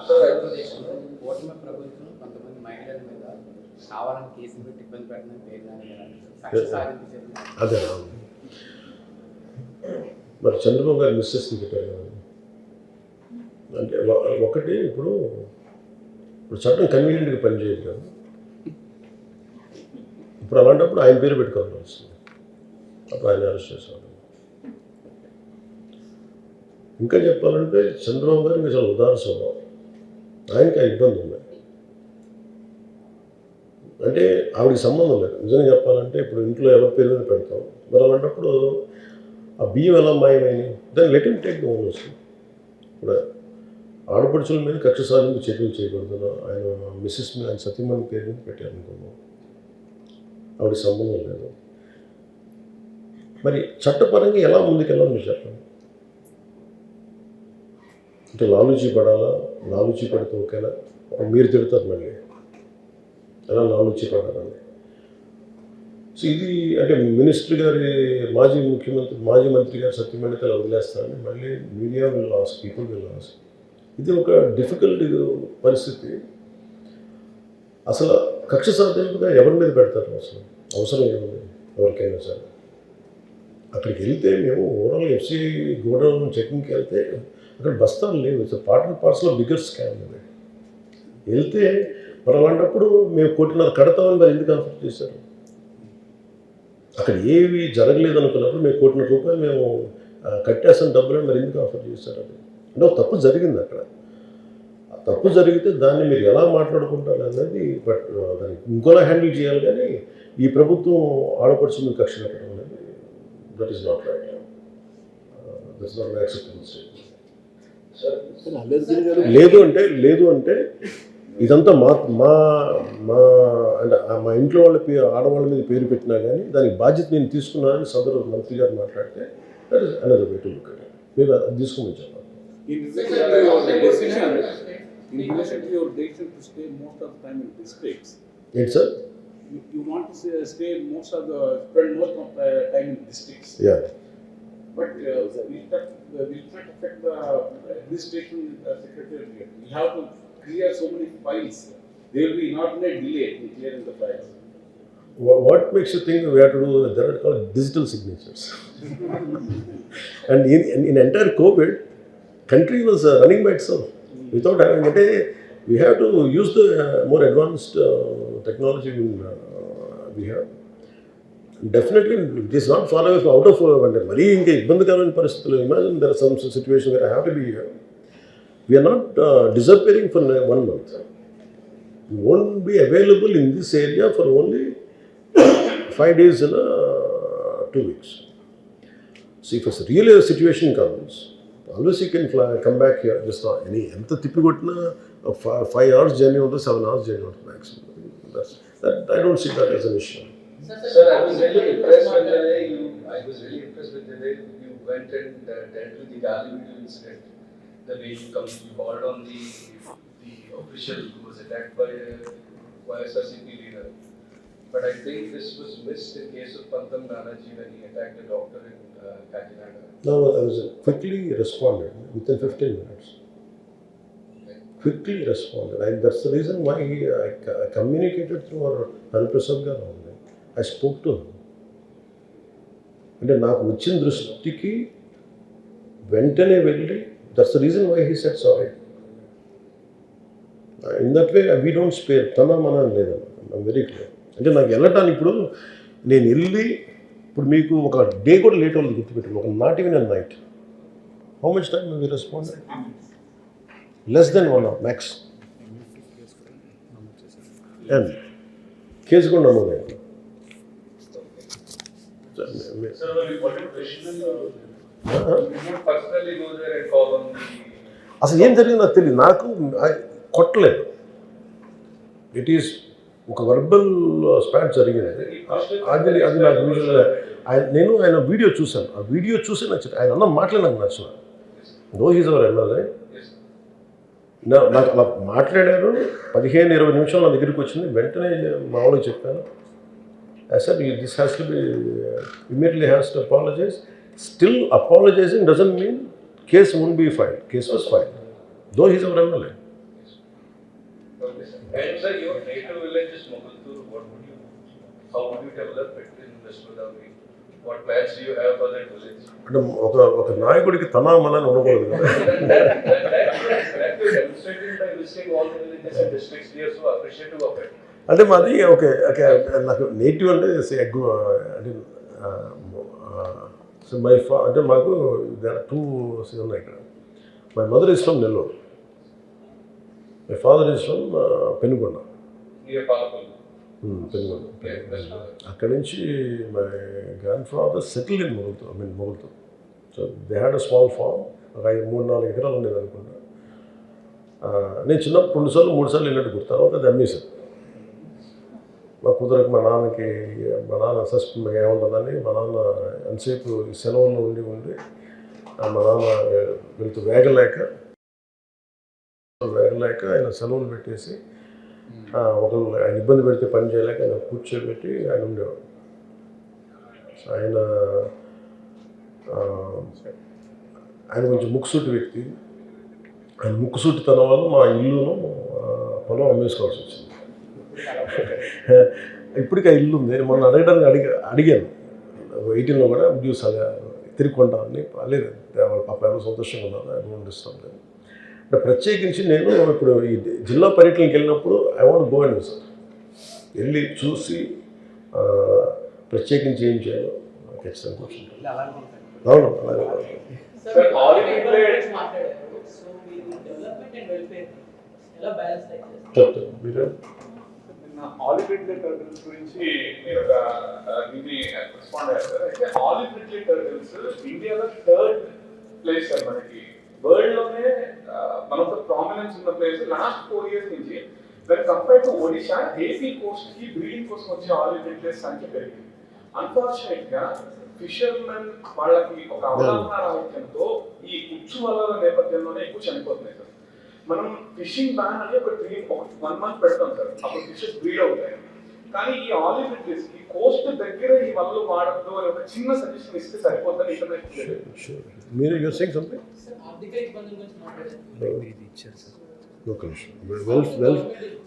ఆంధ్రప్రదేశ్లో కూటమి ప్రభుత్వం కొంతమంది మహిళల మీద కావాలని కేసులు పెట్టి ఇబ్బంది పెట్టడం పేరు అదే మరి చంద్రబాబు గారు మిస్సెస్ని చెప్పారు కదా, అంటే ఒకటి ఇప్పుడు చట్టం కన్వీనియంట్గా పనిచేయదు కదా, ఇప్పుడు అలాంటప్పుడు ఆయన పేరు పెట్టుకోవాల్సి వస్తుంది, అప్పుడు ఆయన అరెస్ట్ చేసేవాడు. ఇంకా చెప్పాలంటే చంద్రబాబు గారు ఇంకా చాలా ఉదార స్వభావం, ఆయనకి ఆ ఇబ్బంది ఉంది. అంటే ఆవిడకి సంబంధం లేదు. నిజంగా చెప్పాలంటే ఇప్పుడు ఇంట్లో ఎవరి పేరు మీద పెడతాం, మరి అలాంటప్పుడు ఆ బియ్యం ఎలా మాయమైంది, దాన్ని let him take the owners. ఇప్పుడు ఆడపడుచుల మీద కక్ష సాధింపు చర్యలు చేయకూడదు, ఆయన మిస్సెస్ మీద ఆయన సతీమణి పేరు మీద పెట్టారనుకున్నాం, ఆవిడకి సంబంధం లేదు. మరి చట్టపరంగా ఎలా ముందుకెళ్ళాలి మీరు చెప్పండి. అంటే లాలూచీ పడాలా, లాలూచీ పడితే ఒకేలా మీరు తిడతారు మళ్ళీ ఎలా లాలూచీ పడాలని. సో ఇది అంటే మినిస్టర్ గారి మాజీ మంత్రి గారి సత్యమణితలు వదిలేస్తారని మళ్ళీ media will lose, people will lose. ఇది ఒక డిఫికల్ట్ పరిస్థితి. అసలు కక్ష సాధింపుగా ఎవరి మీద పెడతారు, అసలు అవసరం ఏముంది ఎవరికైనా సరే. అక్కడికి వెళ్తే మేము ఓవరాల్ ఎఫ్సీ గోడౌన్ చెకింగ్కి వెళ్తే అక్కడ బస్తాలు లేవు, it's part and parcel of bigger scam అది. వెళ్తే మరి అలాంటప్పుడు మేము 1.5 కోటి కడతామని మరి ఎందుకు ఆఫర్ చేశారు? అక్కడ ఏవి జరగలేదు అనుకున్నప్పుడు మేము 1.5 కోటి మేము కట్టేసిన డబ్బులను మరి ఎందుకు ఆఫర్ చేశారు? అది అంటే ఒక తప్పు జరిగింది అక్కడ. ఆ తప్పు జరిగితే దాన్ని మీరు ఎలా మాట్లాడుకుంటారు అనేది, బట్ దాన్ని ఇంకోలా హ్యాండిల్ చేయాలి. కానీ ఈ ప్రభుత్వం ఆడపడుచు మీద కక్ష పెట్టడం అనేది that is not right, that is not acceptable state. లేదు అంటే ఇదంతా మా మా మా అంటే మా ఇంట్లో వాళ్ళ ఆడవాళ్ళ మీద పేరు పెట్టినా కానీ దానికి బాధ్యత నేను తీసుకున్నానని సదరు మంత్రి గారు మాట్లాడితే that is another way to look at it. మీరు అది తీసుకుని చెప్పాలి. In relation to your decision to stay most of the time in districts, ఏంటి sir? you want to spend most of the time in districts. Yeah. But will that affect the administration secretariat? We have to clear so many files. There will be inordinate delay in clearing the files. What makes you think we have to do? There are called digital signatures. And in entire COVID, country was running by itself without having it. We have to use the more advanced technology we have. Definitely, it is not far away from out of very ఇబ్బందికరమైన పరిస్థితులు. Imagine there are some situation where I have to be here. We are not disappearing for 1 month. We won't be available in this area for only 5 days in 2 weeks. So if a real situation comes, always you can come back here. Just any ఎంత తిప్పికొట్టినా 5 hours journey or 7 hours journey maximum. That I don't see that as an issue. Sir, I was really impressed with the way you went and dealt with the Gallipoli incident. The way you called on the official who was attacked by a YSRCP leader. But I think this was missed in case of Pantam Nanaji when he attacked a doctor in Kakinada. No, I was quickly responded within 15 minutes. Quickly responded. That's the reason why I communicated through our Hariprasad Garu. I spoke to him. అంటే నాకు వచ్చిన దృష్టికి వెంటనే వెళ్ళి, that's the reason why he said sorry. In that way we don't spare. తన మన లేదన్న, I'm very clear. అంటే నాకు వెళ్ళటానికి ఇప్పుడు నేను వెళ్ళి ఇప్పుడు మీకు ఒక డే కూడా లేట్ అవ్వదు గుర్తుపెట్టాను. ఒక not even a night. How much time we respond? Less than 1 hour max. And case కూడా నమోదైంది. అసలు ఏం జరిగింది నాకు తెలియదు. నాకు కొట్టలేదు. ఇట్ ఈస్ ఒక వర్బల్ స్పాట్ జరిగింది. అది నాకు నేను ఆయన వీడియో చూశాను. ఆ వీడియో చూసి నచ్చింది. ఆయన అన్న మాటలే నాకు నచ్చిన. No he's our MLA. నాకు అలా మాట్లాడారు. 15-20 నిమిషాలు నా దగ్గరికి వచ్చింది. వెంటనే మామూలుగా చెప్పాను. I said, this has to be, immediately has to apologize. Still apologizing doesn't mean case won't be filed. Case was filed. Though he's our MLA. And sir, your native village is Mogultur. How would you develop it in West Godavari? What plans do you have for that village? అంటే ఒక నాయకుడికి తనా మనని ఉండకూడదు కదా. That is demonstrated by visiting all the villages and districts. We are so appreciative of it. అంటే మాది okay నాకు native అంటే అంటే సో అంటే మాకు టూ ఉన్నాయి ఇక్కడ. My mother is from Nellore, my father is from Penugonda. Penugonda అక్కడి నుంచి my grand father settle in Mogalthur. So they had a small farm, ఒక 3-4 ఎకరాలు ఉండేది అనుకుంటా. నేను చిన్నప్పుడు 2-3 సార్లు వెళ్ళినట్టు గుర్తు. తర్వాత అది అమ్మేశాను. మా కుదరకు మా నాన్న ఏముంటుందని మా నాన్న ఎంతసేపు సెలవుల్లో ఉండి మా నాన్న వేగలేక ఆయన సెలవులు పెట్టేసి ఒకళ్ళు ఆయన ఇబ్బంది పెడితే పని చేయలేక ఆయన కూర్చోబెట్టి ఆయన ఉండేవాడు. ఆయన కొంచెం ముక్కుసూటి వ్యక్తి. ఆయన ముక్కుసూటితనం వల్ల మా ఇల్లును పొలం అమ్మేసుకోవాల్సి వచ్చింది. ఇప్పటికీ ఆ ఇల్లు ఉంది. మొన్న అడగడానికి అడిగాను 18లో కూడా డ్యూస్ తిరిగి కొంటామని. లేదు పాప ఎవరు సంతోషంగా ఉన్నారు, ఐ డోంట్ డిస్టర్బ్ దెమ్. అంటే ప్రత్యేకించి నేను ఇప్పుడు ఈ జిల్లా పర్యటనకి వెళ్ళినప్పుడు I want go and visit, వెళ్ళి చూసి ప్రత్యేకించి ఏం చేయాలో ఖచ్చితంగా కూర్చుంటాను. అవును అలాగే. చెప్తాను మీరు ఆలివ్ రిడ్లీ టర్టిల్స్ గురించి దీన్ని రెస్పాండ్ అయ్యారు. అయితే ఆలివ్ రిడ్లీ టర్టిల్స్ ఇండియాలో 3rd ప్లేస్ సార్ మనకి. వరల్డ్ లోనే వన్ ఆఫ్ ద ప్రామినెన్స్ ఉన్న ప్లేస్. లాస్ట్ 4 years నుంచి when compare to Odisha, AP Coast కి బ్రీడింగ్ కోసం వచ్చే ఆలివ్ రిడ్లీస్ సంఖ్య పెరిగింది. అన్ఫార్చునేట్ గా ఫిషర్మెన్ వాళ్ళకి ఒక అవగాహన రాహిత్యంతో ఈ ఉచ్చు వలల నేపథ్యంలోనే ఎక్కువ చనిపోతున్నాయి సార్. మనం ఫిషింగ్ బ్యాన్ అని ఒక 1 month పెడతాం సార్, అప్పుడు ఫిషెస్ బ్రీడ్ అవుతాయి. కానీ ఈ ఆలివ్ రిడ్లీస్ కి కోస్ట్ దగ్గర ఈ వలలు వాడద్దు అని ఒక చిన్న సజెషన్ ఇస్తే సరిపోతుందని ఇంటర్నేషనల్. మీరు you're saying something?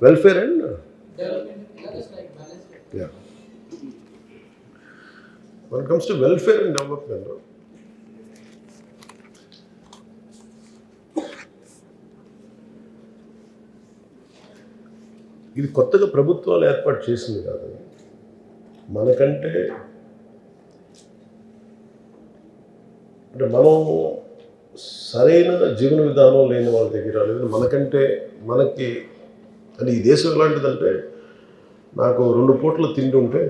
Welfare and yeah. When it comes to welfare and development, ఇది కొత్తగా ప్రభుత్వాలు ఏర్పాటు చేసింది కాదు. మనకంటే అంటే మనం సరైన జీవన విధానం లేని వాళ్ళ దగ్గర, లేదా మనకి అంటే ఈ దేశం ఎలాంటిదంటే, నాకు 2 పూటల తిండి ఉంటే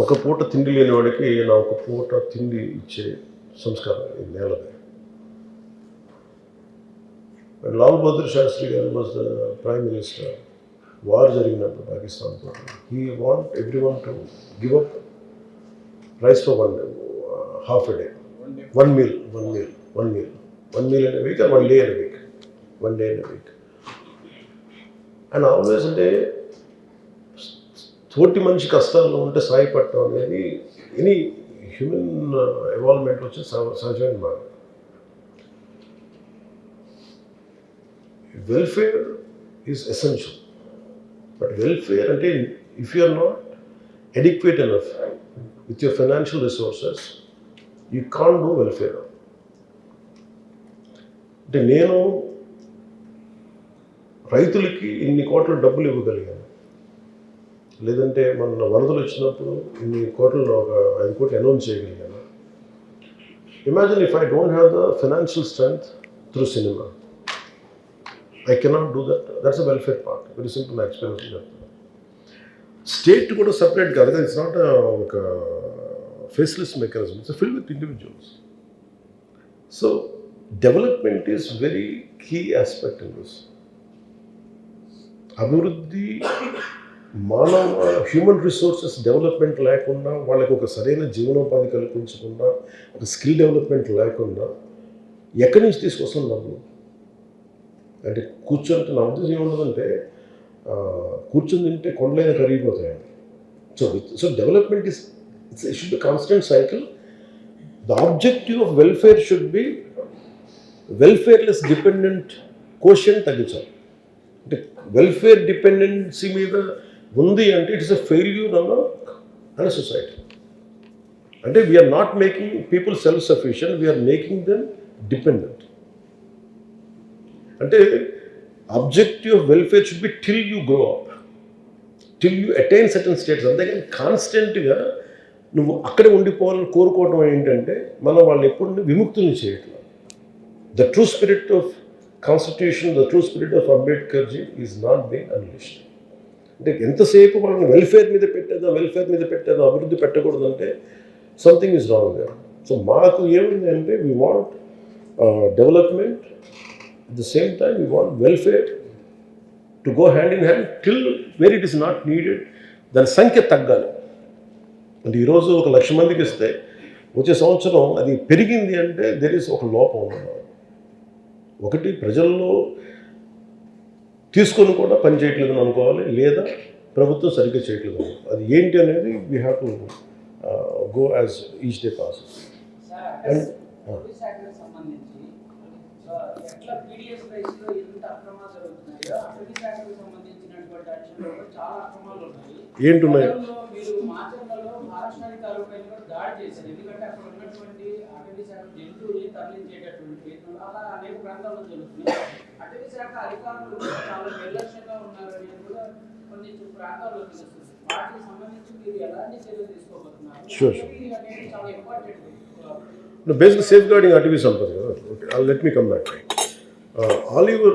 1 పూట తిండి లేని వాడికి నా 1 పూట తిండి ఇచ్చే సంస్కారం ఈ నేలది. లాల్ బహదూర్ శాస్త్రి గారు was the prime minister. War జరిగినప్పుడు పాకిస్తాన్తో, he want everyone to give up rice for half a day, one meal in a week or 1 day in a week, 1 day in a week. And always అంటే తోటి మనిషి కష్టాల్లో ఉంటే సాయపడటం అనేది any human evolvement వచ్చే సహజమైన మాట. Welfare is essential. But welfare అంటే if you are not adequate enough with your financial resources, you can't do welfare. అంటే నేను రైతులకి ఇన్ని కోట్ల డబ్బులు ఇవ్వగలిగాను, లేదంటే మన వరదలు వచ్చినప్పుడు ఇన్ని కోట్లలో ఒక 5 కోట్లు అనౌన్స్ చేయగలిగాను. Imagine if I don't have the financial strength through cinema, I cannot do that. That's a welfare part. Very simple experience చెప్తాను. స్టేట్ కూడా సపరేట్ కాదు, ఇట్స్ నాట్ ఒక faceless mechanism, it's filled with individuals. So development is very key aspect in this. అభివృద్ధి మానవ human resources development లేకుండా, వాళ్ళకి ఒక సరైన జీవనోపాధి కల్పించకుండా, ఒక స్కిల్ డెవలప్మెంట్ లేకుండా ఎక్కడి నుంచి తీసుకొస్తాం డబ్బులు? అంటే కూర్చుంటే నా ఉద్దేశం ఏమున్నదంటే, కూర్చొని తింటే కొండలైన కరిగిపోతాయండి. So development is it should be constant cycle. The objective of welfare should be welfare less dependent quotient తగ్గించాలి. అంటే వెల్ఫేర్ డిపెండెన్సీ మీద ఉంది అంటే ఇట్స్ అ ఫెయిల్యూర్ అన్న సొసైటీ. అంటే we are not making people self sufficient, we are making them dependent. అంటే objective of welfare should be till you grow up, till you attain certain states. అంతేగాని కాన్స్టెంట్గా నువ్వు అక్కడే ఉండిపోవాలని కోరుకోవడం ఏంటంటే మనం వాళ్ళు ఎప్పుడు విముక్తుల్ని చేయట్లేదు. The true spirit of constitution, the true spirit of అంబేద్కర్జీ is not being అన్లిష్డ్. అంటే ఎంతసేపు వాళ్ళని వెల్ఫేర్ మీద పెట్టేదో అభివృద్ధి పెట్టకూడదంటే something is wrong there. So మాకు ఏముంది అంటే we want development, at the same time we want welfare to go hand in hand till wear it is not needed. దాని సంఖ్య తగ్గాలి. అంటే ఈరోజు 1,00,000 మందికి ఇస్తే వచ్చే సంవత్సరం అది పెరిగింది అంటే దెర్ ఈస్ ఒక లోపం ఉన్నది. ఒకటి ప్రజల్లో తీసుకొని కూడా పని చేయట్లేదని అనుకోవాలి, లేదా ప్రభుత్వం సరిగ్గా చేయట్లేదు. అది ఏంటి అనేది we have to go as each day pass. And ఏంటున్నాయి Sure. No, basically safeguarding అటవీ సంపద కదా. Okay, let me come back. Oliver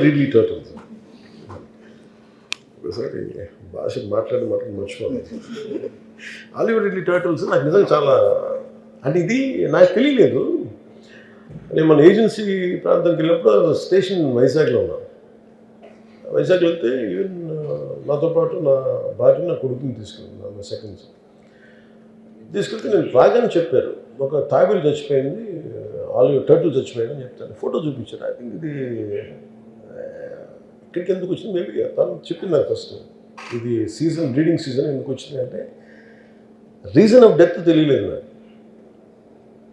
Ridley Turtle. ఒకసారి భాష మాట్లాడి మర్చిపోవాలి. ఆలివర్ రిడ్లీ టర్టిల్స్ నాకు నిజంగా చాలా, అంటే ఇది నాకు తెలియలేదు. నేను మన ఏజెన్సీ ప్రాంతానికి వెళ్ళినప్పుడు స్టేషన్ వైజాగ్లో ఉన్నాను. వైజాగ్లో వెళ్తే ఈవెన్ నాతో పాటు నా భార్య నా కొడుకుని తీసుకెళ్ళాను, నా సెకండ్స్ తీసుకెళ్తే నేను రాగానే చెప్పారు ఒక తాబేలు చచ్చిపోయింది, ఆలివర్ టర్టిల్ చచ్చిపోయింది అని చెప్తాను. ఫోటో చూపించారు. ఐ థింక్ ఇది ఇక్కడికి ఎందుకు వచ్చింది, మేబీ తను చెప్పింది నాకు ఫస్ట్. ఇది సీజన్, బ్రీడింగ్ సీజన్ ఎందుకు వచ్చింది అంటే రీజన్ ఆఫ్ డెత్ తెలియలేదు నాకు.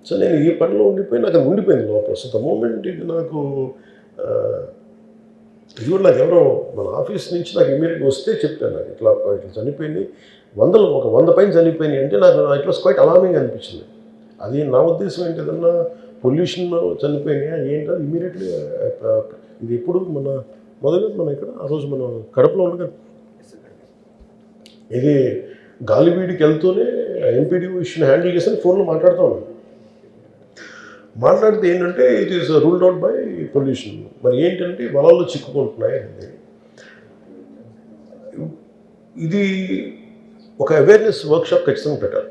సో నేను ఈ పనిలో ఉండిపోయి నాకు అది ఉండిపోయింది లోపల. సో ద మూమెంట్ ఇది నాకు ఇది కూడా నాకు ఎవరో మన ఆఫీస్ నుంచి నాకు ఇమీడియట్గా వస్తే చెప్పాను, నాకు ఇట్లా చనిపోయింది, 100 పైన చనిపోయినాయి అంటే నాకు ఇట్ వాస్ క్వైట్ అలార్మింగ్ అనిపించింది. అది నా ఉద్దేశం ఏంటి, ఏదన్నా పొల్యూషన్లో చనిపోయినాయా ఏంటో ఇమీడియట్లీ. ఇది ఎప్పుడు మొదలు మనం ఇక్కడ ఆ రోజు మనం కడపలో ఉండగా ఇది గాలివీడికి వెళ్తూనే ఎంపీడీ ఇష్యూని హ్యాండిల్ చేసి ఫోన్లో మాట్లాడుతూ ఉన్నాను. మాట్లాడితే ఏంటంటే it is ruled out by pollution. మరి ఏంటంటే వలల్లో చిక్కుకుంటున్నాయి అనేది. ఇది ఒక అవేర్నెస్ వర్క్షాప్ ఖచ్చితంగా పెట్టాలి.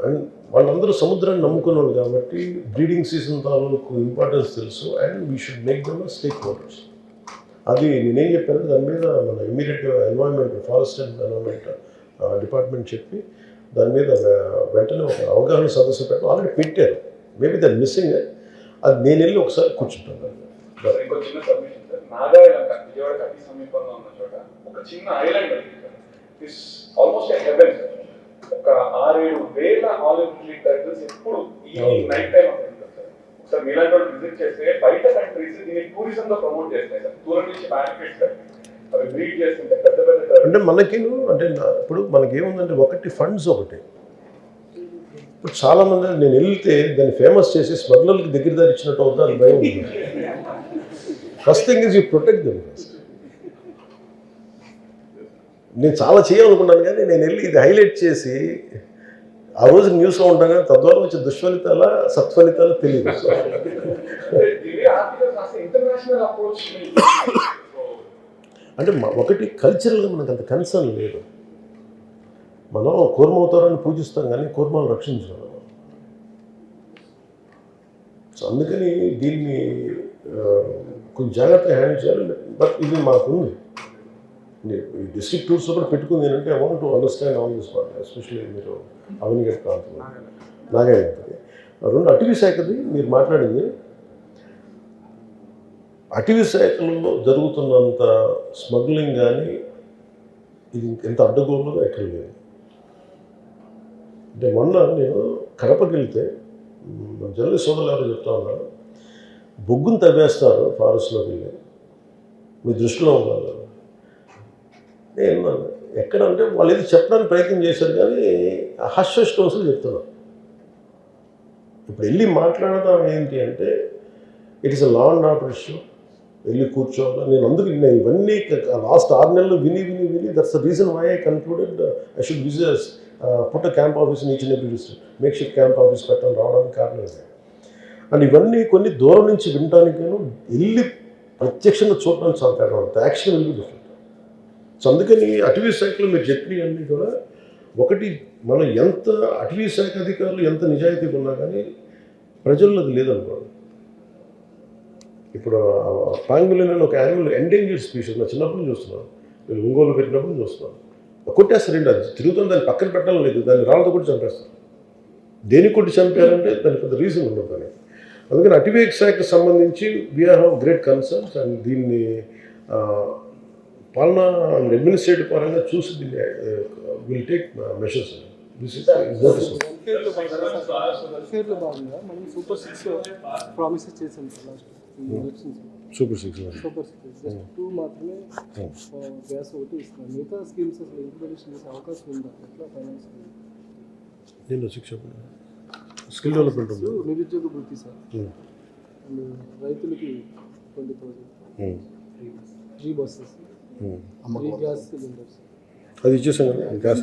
అండ్ వాళ్ళందరూ సముద్రాన్ని నమ్ముకున్నారు కాబట్టి బ్రీడింగ్ సీజన్ తాలూకు ఇంపార్టెన్స్ తెలుసు. And we should make them stake holders. అది నేనేం చెప్పాను, దాని మీద మన immediate environment, forest and environment department చెప్పి దాని మీద వెంటనే ఒక అవగాహన సదస్సు పెట్టడం ఆల్రెడీ పెట్టారు. Maybe that missing. అది నేను వెళ్ళి ఒకసారి కూర్చుంటాను. ఇంకో చిన్న సబ్మిషన్ సార్, నాగాలంక విజయవాడ అతి సమీపంలో ఉన్న చోట ఒక చిన్న ఐలాండ్ ఇస్ ఆల్మోస్ట్ హెవెన్. ఒక 6-7 వేల ఆలివ్ రిడ్లీ టర్టిల్స్ ఎప్పుడు ఈ నైట్ టైం అక్కడ ఉంటుంది సార్. ఒకసారి మీలాంటి వాళ్ళు విజిట్ చేస్తే బయట కంట్రీస్ దీన్ని టూరిజం గా ప్రమోట్ చేస్తాయి సార్. దూరం నుంచి బ్యారికేడ్స్ కట్టి అవి బ్రీడ్ చేస్తుంటే పెద్ద పెద్ద అంటే మనకేను అంటే ఇప్పుడు మనకేముందంటే ఒకటి ఫండ్స్, ఒకటి ఇప్పుడు చాలామంది నేను వెళ్తే దాన్ని ఫేమస్ చేసి స్మగ్లర్కి దగ్గర దారి ఇచ్చినట్టు అవుతుంది భయం ఉంది. First thing is you protect them. నేను చాలా చేయాలనుకున్నాను కానీ నేను వెళ్ళి ఇది హైలైట్ చేసి ఆ రోజు న్యూస్లో ఉంటాను, తద్వారా వచ్చే దుష్ఫలితాల సత్ఫలితాలు తెలియదు. అంటే ఒకటి కల్చరల్గా మనకు అంత కన్సర్న్ లేదు. మనం కూర్మవతారాన్ని పూజిస్తాం కానీ కూర్మాలు రక్షించగలం. సో అందుకని దీన్ని కొంచెం జాగ్రత్తగా హ్యాండిల్ చేయాలి. బట్ ఇది మాకుంది. ఈ డిస్ట్రిక్ట్ టూర్స్లో కూడా పెట్టుకుంది ఏంటంటే I want to understand all this part, especially మీరు అవనిగడ్ ప్రాంతం నాగాలంకది. 2 అటవీ శాఖది మీరు మాట్లాడింది. అటవీ శాఖలో జరుగుతున్నంత స్మగ్లింగ్ కానీ ఇది ఎంత అడ్డగోలుగా ఎక్కడ లేదు. అంటే మొన్న నేను కడపకి వెళ్తే జర్నలిస్ట్ సోదరులు ఎవరు చెప్తా ఉన్నారు, బొగ్గును తవ్వేస్తారు ఫారెస్ట్లోకి వెళ్ళి, మీ దృష్టిలో ఉన్నారు. నేను ఎక్కడ అంటే వాళ్ళు ఏది చెప్పడానికి ప్రయత్నం చేశారు కానీ హష్ టోన్స్లో చెప్తున్నారు. ఇప్పుడు వెళ్ళి మాట్లాడదాం ఏంటి అంటే it is a law and order issue, వెళ్ళి కూర్చోవాలి. నేను అందుకు ఇవన్నీ లాస్ట్ 6 నెలలు విని that's the reason why I concluded I should visit put camp office in each and every district, make shift camp office పెట్టాలి రావడానికి కారణం ఇదే. అండ్ ఇవన్నీ కొన్ని దూరం నుంచి వినడానికి వెళ్ళి ప్రత్యక్షంగా చూడడానికి చాలా తేడా ఉంటుంది. Action will be different. So అందుకని అటవీ శాఖలో మీరు చెప్పినవన్నీ కూడా ఒకటి, మనం ఎంత అటవీ శాఖ అధికారులు ఎంత నిజాయితీగా ఉన్నా కానీ ప్రజల్లో అది లేదనుకోండి. ఇప్పుడు పాంగులో నేను ఒక యానిమల్ ఎండేంజర్డ్ స్పీషీస్ నా చిన్నప్పుడు చూస్తున్నాను, నేను ఒంగోలు పెట్టినప్పుడు చూస్తున్నాను. కొట్టేస్తారండి, అది తిరుగుతుంది, దాన్ని పక్కన పెట్టడం లేదు, దాన్ని రాళ్ళతో కూడా చంపేస్తారు. దేనికి కొట్టి చంపారంటే దానికి పెద్ద రీజన్ ఉండదు దానికి. అందుకని అటవీ శాఖకు సంబంధించి we are have great concerns and దీన్ని పాలనా అండ్ అడ్మినిస్ట్రేటివ్ పరంగా చూసి దీన్ని will take measures. This is వెల్ఫేర్లో భాగంగా మనం సూపర్ 6 ప్రామిసెస్ చేసాం sir last elections. Super 6 just 2 మాత్రమే గ్యాస్ ఒకటి ఇస్తున్నాం. మిగతా స్కీమ్స్ అసలు ఇంప్లిమెంటేషన్ చేసే అవకాశం ఉందా? ఎట్లా ఫైనాన్స్ నేను 6 స్కిల్ డెవలప్మెంట్ ఉంది, నిరుద్యోగ వృత్తి సార్, అండ్ రైతులకి 20,000 free buses, free gas cylinders, అది ఇచ్చేసాం కదా గ్యాస్.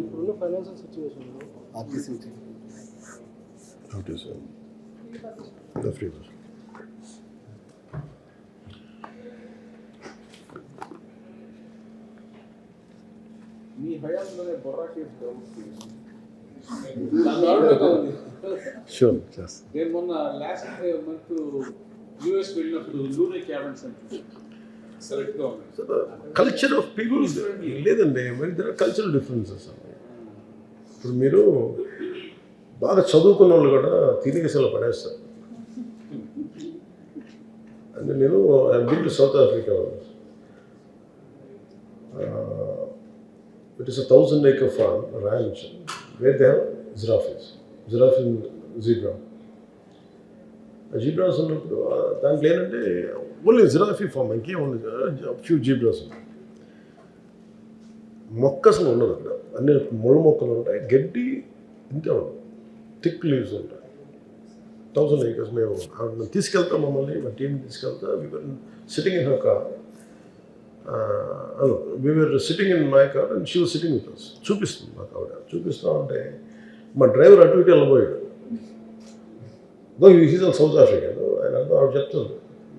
ఇప్పుడున్న ఫైనాన్షియల్ సిచ్యువేషన్లో ఫ్రీ బస్. మీ హయాంలోనే బొర్రా కేసు డెవలప్ షూర్ చేస్తాను. నేను మొన్న లాస్ట్ మంత్ యూఎస్ వెళ్ళినప్పుడు లూనే క్యాబిన్ సెంటర్ సెలెక్ట్గా ఉన్నాయి. కల్చర్ ఆఫ్ పీపుల్ లేదండి, మరి దర్ ఆర్ కల్చరల్ డిఫరెన్సెస్. ఇప్పుడు మీరు బాగా చదువుకున్న వాళ్ళు కూడా తినేసేలా పడేస్తారు. అంటే నేను been to south Africa. It is a 1,000-acre farm, ranch, where they have giraffes in zebra. Zebras ఉన్నప్పుడు దాంట్లో ఏంటంటే ఓన్లీ జిరాఫీ ఫామ్, ఇంకేముంది, ఫ్యూ జీబ్రాస్ ఉన్నాయి. మొక్క అసలు ఉండదు అక్కడ, అన్ని ముళ్ళ మొక్కలు ఉంటాయి, గడ్డి ఇంతే ఉండదు, థిక్ లీవ్స్ ఉంటాయి. 1,000 acres. మేము తీసుకెళ్తాం, మమ్మల్ని మా టీం తీసుకెళ్తా. Sitting in her car, we were sitting in my car and she was sitting with us. చూపిస్తుంది మాకు ఆవిడ. చూపిస్తూ ఉంటే మా డ్రైవర్ అటు ఇటు వెళ్ళబోయాడు. Is all South African. ఆయన అంతా ఆవిడ చెప్తుంది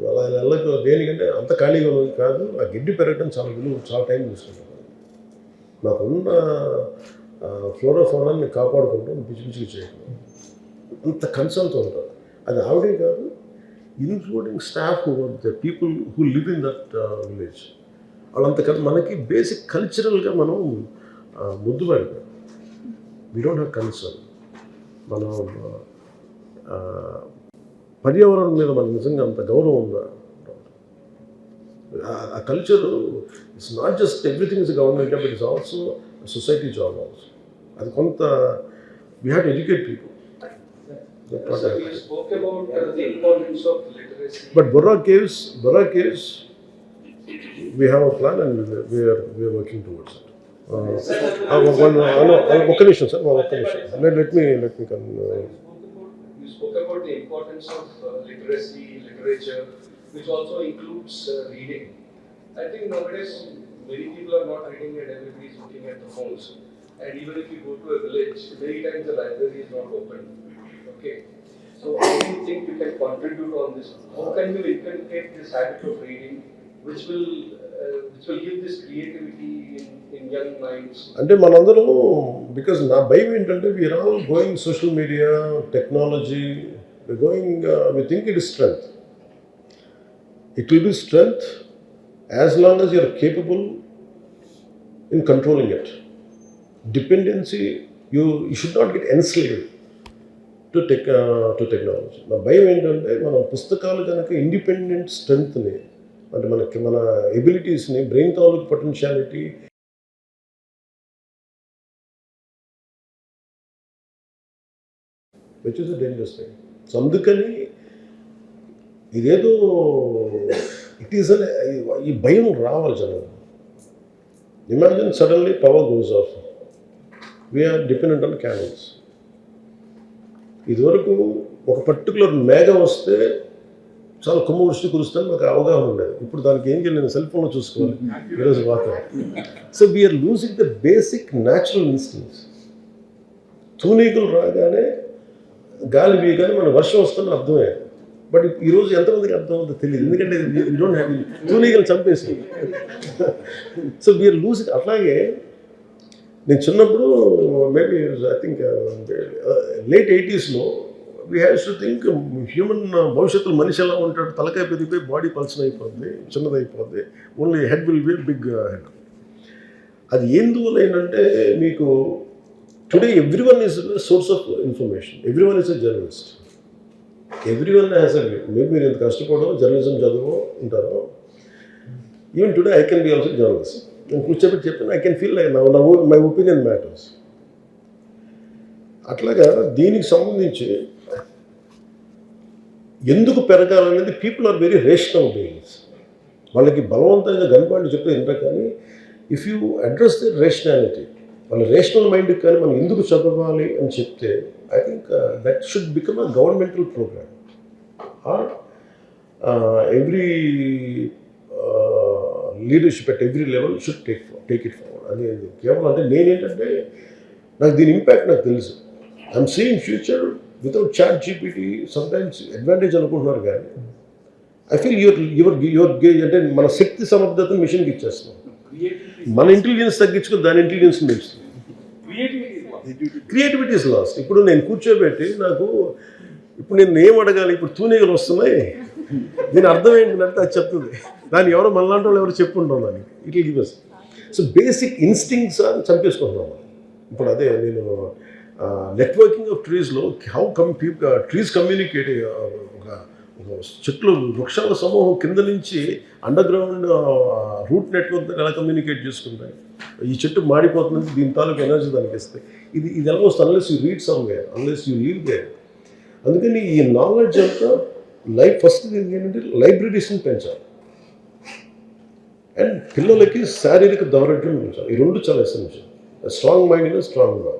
అలా ఆయన వెళ్ళకు, దేనికంటే అంత ఖాళీగా ఉన్నది కాదు, ఆ గడ్డి పెరగడం చాలా విలువ, చాలా టైం తీసుకుంటాం. నాకున్న ఫ్లోరోఫోనాన్ని కాపాడుకుంటాం, పిచ్చి పిచ్చిగా చేయడం, అంత కన్సర్న్తో ఉంటారు. అది ఆవిడే కాదు, including staff, the people who live in that village, వాళ్ళంత మనకి బేసిక్ కల్చరల్గా మనం ముద్దుపడిపోయాం. We don't have concern. మనం పర్యావరణం మీద మనకు నిజంగా అంత గౌరవం ఉందా? ఆ culture it's not just everything is government job, it is also society job also. అది కొంత we have to educate people. You spoke about the importance of literacy. But Borra Caves, we have a plan and we are working towards it. One condition, sir. Let me come. You spoke about the importance of literacy, literature, which also includes reading. I think nowadays many people are not reading and everybody is looking at the phones. And even if you go to a village, many times the library is not open. Okay. So how do you think you can contribute on this? How can you inculcate this habit of reading, which will give this creativity in young minds? అంటే మనందరం, because నా భయం ఏంటంటే we're all going social media, technology, going, we think it is strength. It will be strength as long as you're capable in controlling it. Dependency, you should not get enslaved to technology. నా భయం ఏంటంటే మనం పుస్తకాలు కనుక independent స్ట్రెంగ్త్ని, అంటే మన ఎబిలిటీస్ని, బ్రెయిన్ తాలూకు potentiality which is a dangerous thing. So అందుకని ఇదేదో ఇట్ ఈస్ ఈ భయం రావాలి జనం. Imagine suddenly power goes off, we're dependent on canals. ఇదివరకు ఒక పర్టికులర్ మేఘం వస్తే చాలా కుమ్మవృష్టి కురుస్తాను నాకు అవగాహన ఉండేది. ఇప్పుడు దానికి ఏం చేయాలి, నేను సెల్ ఫోన్లో చూసుకోవాలి ఈరోజు వాతావరణం. So we are losing the basic natural instincts. తూనీకులు రాగానే గాలి వీయగానే మన వర్షం వస్తుందని అర్థమే. బట్ ఈరోజు ఎంతమందికి అర్థం అవుతుందో తెలియదు, ఎందుకంటే యూ డోంట్ హ్యావ్ తూనీగలు చంపేసి. So we are losing. అట్లాగే నేను చిన్నప్పుడు maybe I think late 80s we haves to think human భవిష్యత్తులో మనిషి ఎలా ఉంటాడు, తలకాయ పెరిగిపోయి బాడీ పల్సన్ అయిపోద్ది, చిన్నదైపోద్ది, only head will be big head. అది ఎందువల్ల ఏంటంటే మీకు today everyone is source of information, everyone is a journalist, everyone has a view. Maybe మీరు ఎంత కష్టపడో జర్నలిజం చదువు ఉంటారో, even today I can be also journalist. నేను కూర్చోబెట్టి చెప్పాను, I can feel like my opinion matters. అట్లాగా దీనికి సంబంధించి ఎందుకు పెరగాలనేది people are very rational beings. వాళ్ళకి బలవంతంగా గన్పాయింట్ చెప్తే వింటారు, కానీ if you address the rationality, వాళ్ళ రేషనల్ మైండ్కి కానీ మనం ఎందుకు చదవాలి అని చెప్తే I think that should become a governmental program or every leadership at every level should take it forward. అది కేవలం అంటే నేనేంటంటే నాకు దీని ఇంపాక్ట్ నాకు తెలుసు. I'm seeing future without chat GPT sometimes advantage అనుకుంటున్నారు, కానీ ఐ ఫీల్ యువర్ అంటే మన శక్తి సమర్థతను మిషన్కి ఇచ్చేస్తున్నాం. మన ఇంటెలిజెన్స్ తగ్గించుకుని దాని ఇంటెలిజెన్స్ పెంచుతుంది. Creativity is last. ఇప్పుడు నేను కూర్చోబెట్టి నాకు ఇప్పుడు నేను ఏం అడగాలి, ఇప్పుడు తూనీగలు వస్తున్నాయి, దీని అర్థం ఏంటంటే అది చెప్తుంది. దాన్ని ఎవరో మనలాంటి వాళ్ళు ఎవరు చెప్పుకుంటాం దానికి, it will give us. So basic instincts అని చంపేసుకుంటున్నాం. ఇప్పుడు అదే నేను నెట్వర్కింగ్ ఆఫ్ ట్రీస్లో హౌ కమ్ ట్రీస్ కమ్యూనికేట్, ఒక చెట్లు వృక్షాల సమూహం కింద నుంచి అండర్ గ్రౌండ్ రూట్ నెట్వర్క్ ఎలా కమ్యూనికేట్ చేసుకుంటాయి. ఈ చెట్టు మాడిపోతుంది, దీని తాలూకు ఎనర్జీ దానికి ఇస్తాయి. ఇది ఎలా వస్తుంది, unless you read somewhere, unless you leave there. అందుకని ఈ నాలెడ్జ్ అంతా ఫస్ట్ ఏంటంటే లైబ్రరీస్ని పెంచాలి, అండ్ పిల్లలకి శారీరక దౌర్బల్యం పెంచాలి. ఈ రెండు చాలా essential. Strong mind strong body.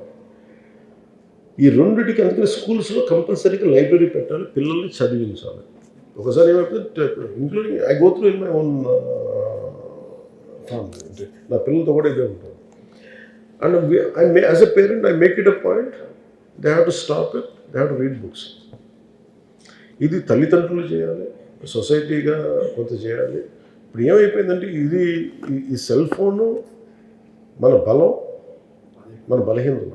ఈ రెండింటికి అందుకని స్కూల్స్లో కంపల్సరీగా లైబ్రరీ పెట్టాలి, పిల్లల్ని చదివించాలి. ఒకసారి ఏమైపోతే including I go through in my own family, అంటే నా పిల్లలతో కూడా ఇదే ఉంటుంది. And as a parent I make it a point, they have to stop it, they have to read books. ఇది తల్లిదండ్రులు చేయాలి, సొసైటీగా కొంత చేయాలి. ఇప్పుడు ఏమైపోయిందంటే ఈ సెల్ ఫోను మన బలం, మన బలహీనత.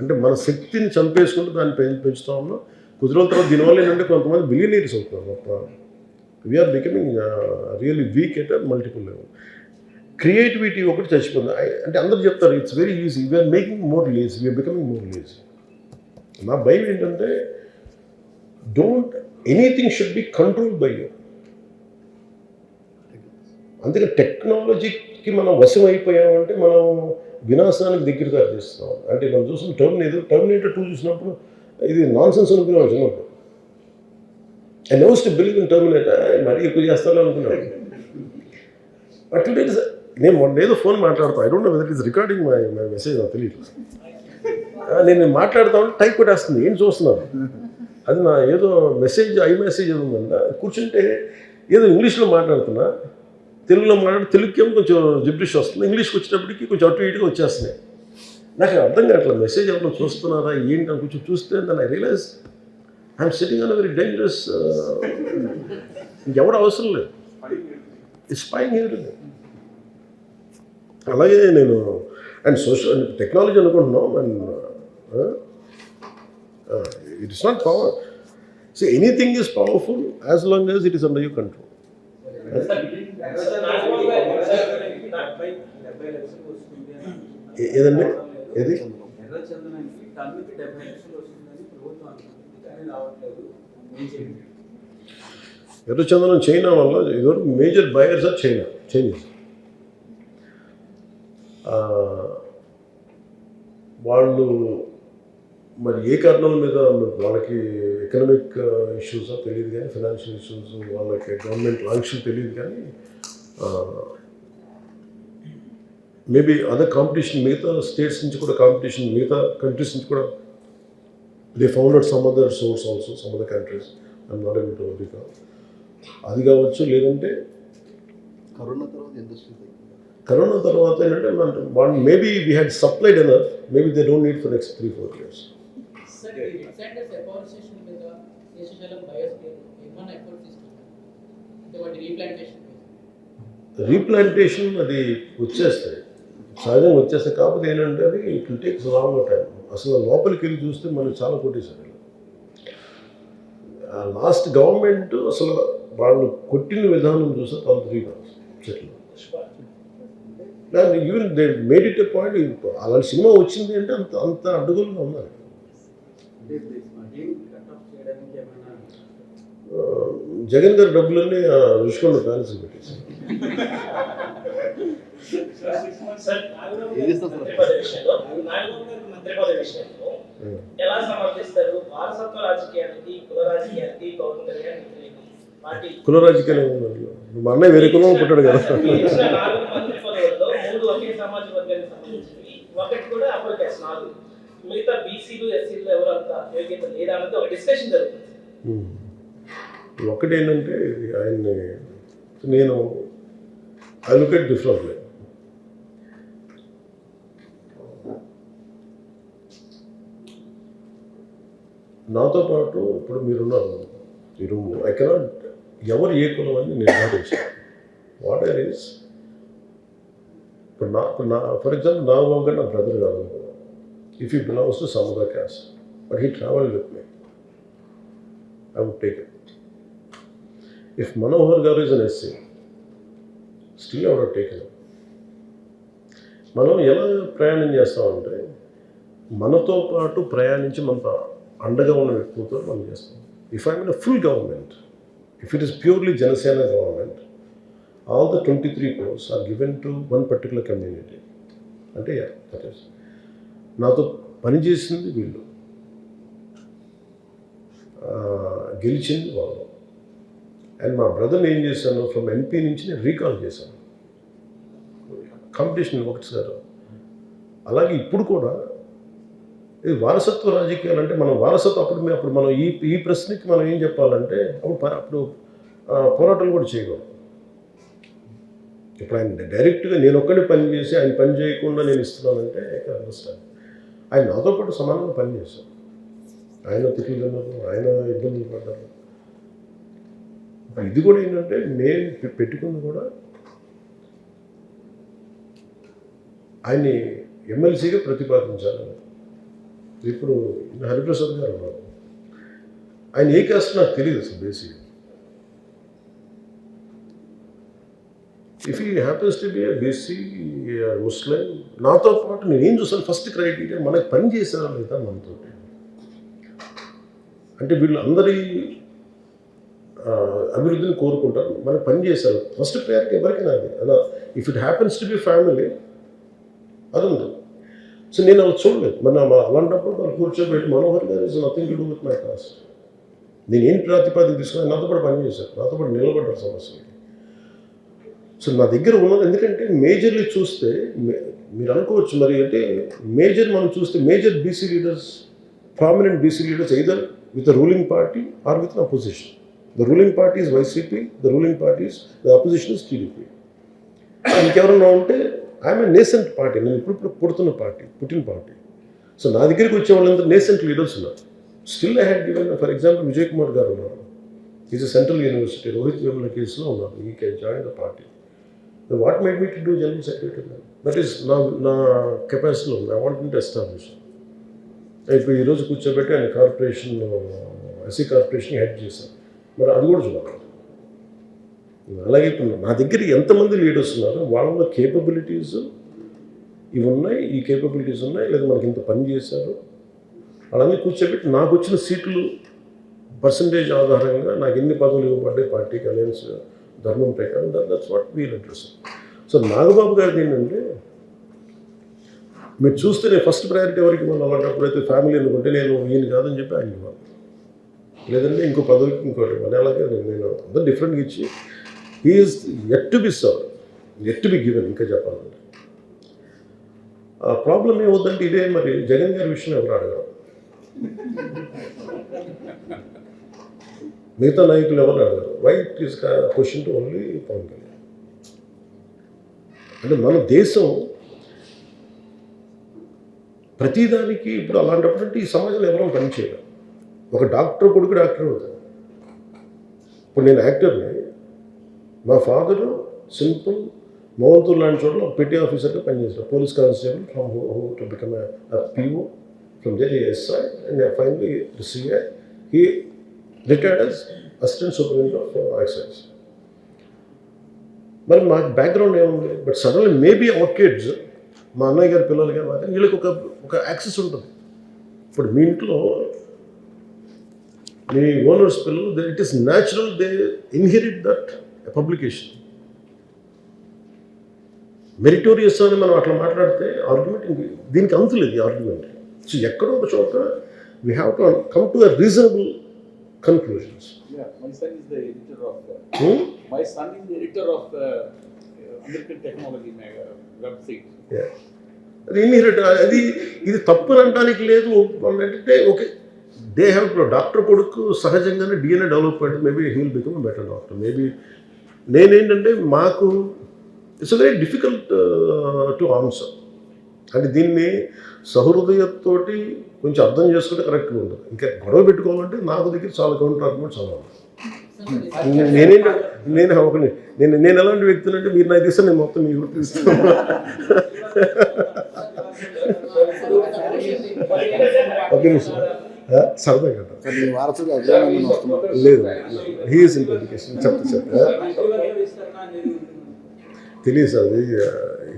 అంటే మన శక్తిని చంపేసుకుంటూ దాన్ని పెంచుతూ ఉన్నాం. కొద్ది రోజుల తర్వాత దీనివల్ల ఏంటంటే కొంతమంది బిలియనీర్స్ అవుతున్నారు. మొత్తం we're becoming really weak at multiple level. Creativity ఒకటి చచ్చిపోతుంది. అంటే అందరూ చెప్తారు it's very easy, we're making more lazy, we're becoming more lazy. నా భయం ఏంటంటే anything should be control by you. అందుకే టెక్నాలజీకి మనం వశం అయిపోయామంటే మనం వినాశానికి దగ్గరగా చేస్తున్నాం. అంటే మనం చూసిన టర్మినేటర్ 2 చూసినప్పుడు ఇది నాన్ సెన్స్ అనుకున్నాం చిన్నప్పుడు. I knows to believe in Terminator, మరీ ఎక్కువ చేస్తాను అనుకున్నాను. బట్ టుడే నేను మొన్న ఏదో ఫోన్ మాట్లాడతాను, I don't know whether it is recording my message, నాకు తెలియదు. నేను మాట్లాడుతా ఉంటే టైప్ కొట్టేస్తుంది, ఏం చూస్తున్నాను. అది నా ఏదో మెసేజ్ మెసేజ్ ఏదో ఉందన్న, కూర్చుంటే ఏదో ఇంగ్లీష్లో మాట్లాడుతున్నా, తెలుగులో తెలుగుకేమో కొంచెం జిబ్రిష్ వస్తుంది, ఇంగ్లీష్కి వచ్చేటప్పటికి కొంచెం అటు ఇటుగా వచ్చేస్తున్నాయి. నాకు అర్థం కావట్లేదు, మెసేజ్ ఎవరైనా చూస్తున్నారా ఏంటి అని కొంచెం చూస్తే దాన్ని I realise I'm sitting on very dangerous. ఇంకెవరు అవసరం లేదు, ఇట్స్ స్పైయింగ్ హియర్. అలాగే నేను అండ్ సోషల్ టెక్నాలజీ అనుకుంటున్నాం, and it is not power. So anything is powerful as long as it is under your control. ఏదండి ఏది ఎర్రచందనం చైనా వల్ల ఇదివరకు మేజర్ బయర్స్ ఆర్ చైనీస్. వాళ్ళు మరి ఏ కారణాల మీద వాళ్ళకి ఎకనామిక్ ఇష్యూస్ తెలియదు కానీ, ఫైనాన్షియల్ ఇష్యూస్, వాళ్ళకి గవర్నమెంట్ ఆంక్షలు తెలియదు కానీ, మేబీ అదర్ కాంపిటీషన్ మిగతా స్టేట్స్ నుంచి కూడా కాంపిటీషన్, మిగతా కంట్రీస్ నుంచి కూడా they founded some other source also, some other countries. I'm not able to recall. అది కావచ్చు, లేదంటే కరోనా తర్వాత ఏంటంటే వాళ్ళు maybe we had supplied enough, maybe they don't need for next 3-4 years. Replantation అది వచ్చేస్తాయి, సహజంగా వచ్చేస్తాయి. కాకపోతే ఏంటంటే అది it will take long time. అసలు లోపలికి వెళ్ళి చూస్తే మనకి చాలా కొట్టేశారు. లాస్ట్ గవర్నమెంట్ అసలు వాళ్ళు కొట్టిన విధానం చూస్తే తను 3 months చెట్లు. Even they made it a point, అలాంటి సినిమా వచ్చింది అంటే అంత అడ్డుగోలుగా ఉన్నారు. జగన్ గారి డబ్బులన్నీ రుషికొండ ప్యాలెస్ పెట్టేసి ఎలా సమర్థిస్తారు? వారసత్వ రాజకీయానికి, కుల రాజకీయానికి పవన్ కళ్యాణ్ కుల రాజకీయాలు ఏమన్నారు? మా అన్నయ్య వేరే కులం పుట్టాడు కదా. 4 మంత్రి పదవుల్లో 3 ఒకే సామాజిక వర్గానికి సంబంధించినవి, ఒకటి కూడా అప్పర్ క్యాస్ట్ 4. మిగతా బీసీలు, ఎస్సీలు ఎవరు అంత యోగ్యత లేదా అన్నది ఒక డిస్కషన్ జరుగుతుంది. ఒకటి ఏంటంటే ఆయన్ని నేను ఐ లుక్ ఎట్ డిఫరెంట్లీ. నాతో పాటు ఇప్పుడు మీరున్నారు, మీరు ఐ కెనాట్ ఎవరు ఏ కులం అని నిర్ధారించారు. వాట్ ఐర్ ఈస్ ఇప్పుడు నా ఫర్ ఎగ్జాంపుల్ నా బాబు నా బ్రదర్ కాదు. If he belongs to some other caste but he travel with me, I would take it. If Manohar గారు is an SC, still I would take it. మనం ఎలా ప్రయాణం చేస్తామంటే మనతో పాటు ప్రయాణించి మనతో అండగా ఉన్న వ్యక్తులతో మనం చేస్తాం. If I mean full government, if it is purely Janasena government, all the 23 crores are given to one particular community. అంటే దట్ ఈస్ నాతో పనిచేసింది వీళ్ళు, గెలిచింది వాళ్ళు. అండ్ మా బ్రదర్ని ఏం చేశాను, ఫ్రమ్ ఎంపీ నుంచి నేను రీకాల్ చేశాను. కాంపిటీషన్ ఒకటిసారి. అలాగే ఇప్పుడు కూడా ఇది వారసత్వ రాజకీయాలు అంటే మనం వారసత్వం అప్పుడు మనం ఈ ప్రశ్నకి మనం ఏం చెప్పాలంటే అప్పుడు పోరాటాలు కూడా చేయకూడదు. ఇప్పుడు ఆయన డైరెక్ట్గా నేను ఒక్కడే పని చేసి ఆయన పని చేయకుండా నేను ఇస్తున్నానంటే అండర్స్టాండ్. ఆయన నాతో పాటు సమానంగా పనిచేశాను. ఆయన తిట్లు తిన్నారు, ఆయన ఇబ్బందులు పడ్డారు. ఇది కూడా ఏంటంటే మేము పెట్టుకుంది కూడా ఆయన్ని ఎమ్మెల్సీగా ప్రతిపాదించాలని. ఇప్పుడు హరిప్రసాద్ గారు ఉన్నారు, ఆయన ఏ కాస్ట్ నాకు తెలియదు అసలు basic. If he happens to be BC Muslim, నాతో పాటు నేను ఏం చూసాను ఫస్ట్ క్రైటీరియా మనకి పని చేశారు లేదా మనతో. అంటే వీళ్ళు అందరి అభివృద్ధిని కోరుకుంటారు, మనకు పని చేశారు. ఫస్ట్ ప్రయారిటీ ఎవరికైనా అది అలా. If it happens to B family అది ఉంది. సో నేను అలా చూడలేదు. అలాంటప్పుడు వాళ్ళు కూర్చోబెట్టి మనోహర్ గారు is nothing to do with my cast, నేను ఏం ప్రాతిపాదిక తీసుకుని నాతో పాటు పని చేశారు, నాతో పాటు నిలబడ్డారు సమస్యలకి. సో నా దగ్గర ఉన్నది ఎందుకంటే మేజర్లీ చూస్తే మీరు అనుకోవచ్చు మరి అంటే మేజర్ మనం చూస్తే major BC leaders, prominent BC leaders either with the ruling party or with an opposition. The ruling party is YCP, the ruling party is, the opposition is TDP. ఇంకెవరన్నా ఉంటే ఐఎమ్ ఏ నేసెంట్ పార్టీ, నేను ఇప్పుడు పుట్టిన party. So నా దగ్గరికి వచ్చే వాళ్ళంతా nascent leaders ఉన్నారు. Still I had given for example Vijay Kumar గారు ఉన్నారు, is a central university Rohit Vemula కేసులో ఉన్నారు. ఈ can join the party. What made me to do general secretary? That is నా కెపాసిటీలో ఉంది. I want to establish. ఇప్పుడు ఈరోజు కూర్చోబెట్టి ఆయన కార్పొరేషన్, ఎస్సీ కార్పొరేషన్ హెడ్ చేశారు. మరి అది కూడా చూడాలి. అలాగే ఇప్పుడు నా దగ్గర ఎంతమంది లీడర్స్ ఉన్నారో వాళ్ళ కేపబిలిటీస్ ఇవి ఉన్నాయి, ఈ కేపబిలిటీస్ ఉన్నాయి, లేదా మనకి ఇంత పని చేశారు, వాళ్ళన్నీ కూర్చోబెట్టి నాకు వచ్చిన సీట్లు పర్సంటేజ్ ఆధారంగా నాకు ఎన్ని పదవులు ఇవ్వబడ్డాయి పార్టీకి అలయన్స్ ధర్మం ప్రకారం, that's what wheel address. So Nagababu గారికి ఏంటంటే మీరు చూస్తే నేను ఫస్ట్ ప్రయారిటీ ఎవరికి ఇవ్వాలి అలాంటప్పుడు అయితే ఫ్యామిలీ అనుకుంటే నేను ఈయన కాదని చెప్పి ఆయన ఇవ్వాలి, లేదంటే ఇంకో పదవికి ఇంకోటి ఇవ్వాలి. అలాగే నేను అందరూ డిఫరెంట్గా ఇచ్చి he's at to be serve, at to be given. ఇంకా చెప్పాలంటే ఆ ప్రాబ్లం ఏమవుతుందంటే ఇదే మరి జగన్ గారి విషయం ఎవరు అడగరు, మిగతా నాయకులు ఎవరు అడగరు. Why it is question to only Pawan Kalyan. అంటే మన దేశం ప్రతిదానికి ఇప్పుడు అలాంటప్పుడు అంటే ఈ సమాజంలో ఎవరో పనిచేయరు. ఒక డాక్టర్ కొడుకు డాక్టర్ ఉంటాడు. ఇప్పుడు నేను యాక్టర్ని, మా ఫాదరు సింపుల్ మోహన్పూర్ లాంటి చోట్ల పెట్టి ఆఫీసర్గా పనిచేశాడు, police constable from who to become PO, from there SI and finally CI. He retired as assistant superintendent of excise. మరి మా బ్యాక్గ్రౌండ్ ఏముంది? But suddenly maybe our kids, మా అన్నయ్య గారి పిల్లలు కానీ మాత్రం వీళ్ళకి ఒక యాక్సెస్ ఉంటుంది. ఇప్పుడు మీ ఇంట్లో మీ ఓనర్స్ పిల్లలు, it is natural they inherit that publication. Meritorious అని మనం అట్లా మాట్లాడితే ఆర్గ్యుమెంట్ దీనికి అంతులేదు ఈ ఆర్గ్యుమెంట్. సో ఎక్కడో ఒక చోట we have to come to a reasonable conclusions. Yeah, my son is the editor of my son is the editor of American Technology website. Yeah. అది ఇన్హెరిట్, అది ఇది తప్పు అనడానికి లేదు. అంటే ఓకే, దే హ్యావ్ డాక్టర్ కొడుకు సహజంగానే డిఎన్ఏ డెవలప్ అయితే maybe he will become better doctor. Maybe నేనేంటంటే మాకు it's very difficult to answer. అంటే దీన్ని సహృదయంతో కొంచెం అర్థం చేసుకుంటే కరెక్ట్గా ఉంటుంది. ఇంకా గొడవ పెట్టుకోవాలంటే నాకు దగ్గర చాలా కౌంటర్ ఆర్గ్యుమెంట్స్ చదవాలి. నేను ఎలాంటి వ్యక్తిని అంటే మీరు నాకు తీస్తే నేను మొత్తం మీకు తీస్తాను. ఒక నిమిషం సరదా కదా లేదు, హీఈస్ ఇన్ ఎడ్యుకేషన్ చెప్తా తెలియదు సార్. అది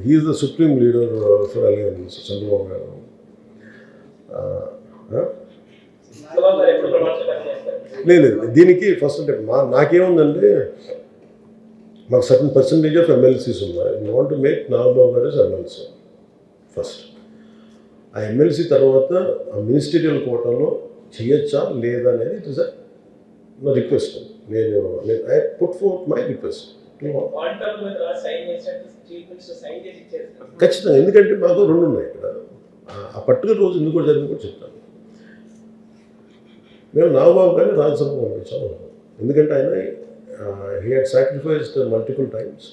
he's the supreme leader for alliance Chandrababu garu. లేదు దీనికి ఫస్ట్ అంటే నాకేముందంటే మాకు సర్టన్ పర్సంటేజ్ ఆఫ్ ఎమ్మెల్సీస్ ఉన్నాయి. You want to make Nagababu garu MLC first. ఆ ఎమ్మెల్సీ తర్వాత ఆ మినిస్టీరియల్ కోటాలో చేయొచ్చా లేదా అనేది ఇట్ ఇస్ నా రిక్వెస్ట్. నేను I put forth my request ఖచ్చితంగా. ఎందుకంటే మాకు రెండు ఉన్నాయి ఇక్కడ. ఆ పర్టికులర్ రోజు ఎందుకు జరిగింది కూడా చెప్తాను. మేము నాగబాబు గారిని రాజ్యసభకు పంపించాము. ఎందుకంటే ఆయన he had sacrificed multiple times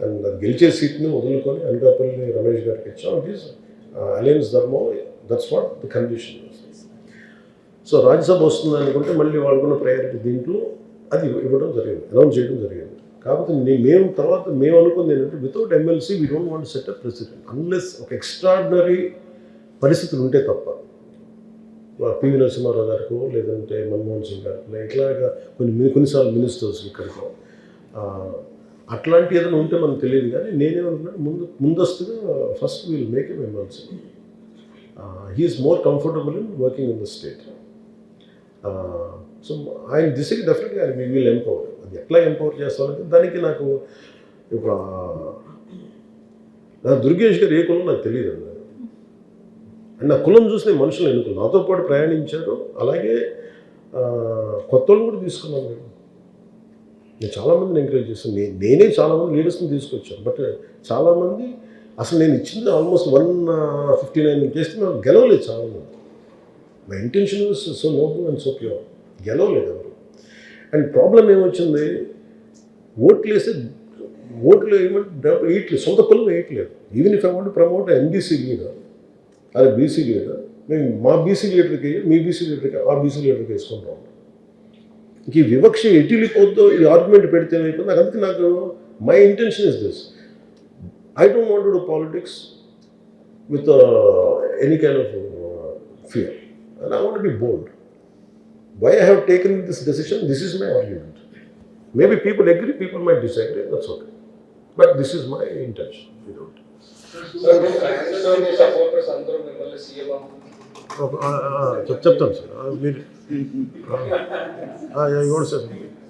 and గెలిచే సీట్ని వదులుకొని అనకాపల్లి రమేష్ గారికి ఇచ్చాం. ఇట్ ఈస్ అలయన్స్ ధర్మం, that's what the condition. So Rajya Sabha వస్తుంది అనుకుంటే మళ్ళీ వాళ్ళకున్న ప్రయారిటీ దీంట్లో అది ఇవ్వడం జరిగింది, అనౌన్స్ చేయడం జరిగింది. కాకపోతే మేము అనుకుంది ఏంటంటే without MLC we don't want set up president unless ఒక ఎక్స్ట్రాడినరీ పరిస్థితులు ఉంటే తప్ప. పివి నరసింహారావు గారికో లేదంటే మన్మోహన్ సింగ్ గారికి ఇట్లాగా కొన్నిసార్లు మినిస్టర్స్ ఇక్కడికో అట్లాంటి ఏదైనా ఉంటే మనకు తెలియదు. కానీ నేనేమనుకున్నాను ముందస్తుగా first will make M MLC. He is more comfortable in working in the state. So ఆయన దిశకి డెఫినెట్గా ఆయన విల్ ఎంపవర్. అది ఎట్లా ఎంపవర్ చేస్తామంటే దానికి నాకు ఇప్పుడు దుర్గేష్ గారు ఏ కులం నాకు తెలియదు అండి. అండ్ నా కులం చూసి నేను మనుషులు ఎన్నుకున్నాను, నాతో పాటు ప్రయాణించారు. అలాగే కొత్త వాళ్ళు కూడా తీసుకున్నాను. నేను చాలామందిని ఎంకరేజ్ చేస్తాను. నేనే చాలామంది లీడర్స్ని తీసుకొచ్చాను. బట్ చాలామంది అసలు నేను ఇచ్చింది ఆల్మోస్ట్ 159 కేసులు నాకు గెలవలేదు చాలామంది. My intention was so noble and so pure. గెలవలేదు ఎవరు. అండ్ ప్రాబ్లం ఏమొచ్చింది, ఓట్లు ఏమంటే వేయట్లేదు, సొంత కులం వేయట్లేదు. Even if I want to promote MBC leader అదే బీసీ లీడర్, మేము మా బీసీ లీడర్కి మీ బీసీ లీడర్కి ఆ బీసీ లీడర్కి వేసుకుంటాం. ఇంక ఈ వివక్ష ఎటు వెళ్ళిపోద్దో ఈ ఆర్గ్యుమెంట్ పెడితే అయిపోయింది. అందుకే నాకు my intention is this, I don't want to do politics with any kind of fear, and I want to be bold. Why I have taken this decision, this is my argument. Maybe people agree, people might disagree, that's okay. But this is my intention. Supporters అందరూ మిమ్మల్ని CM చెప్తాను sir మీరు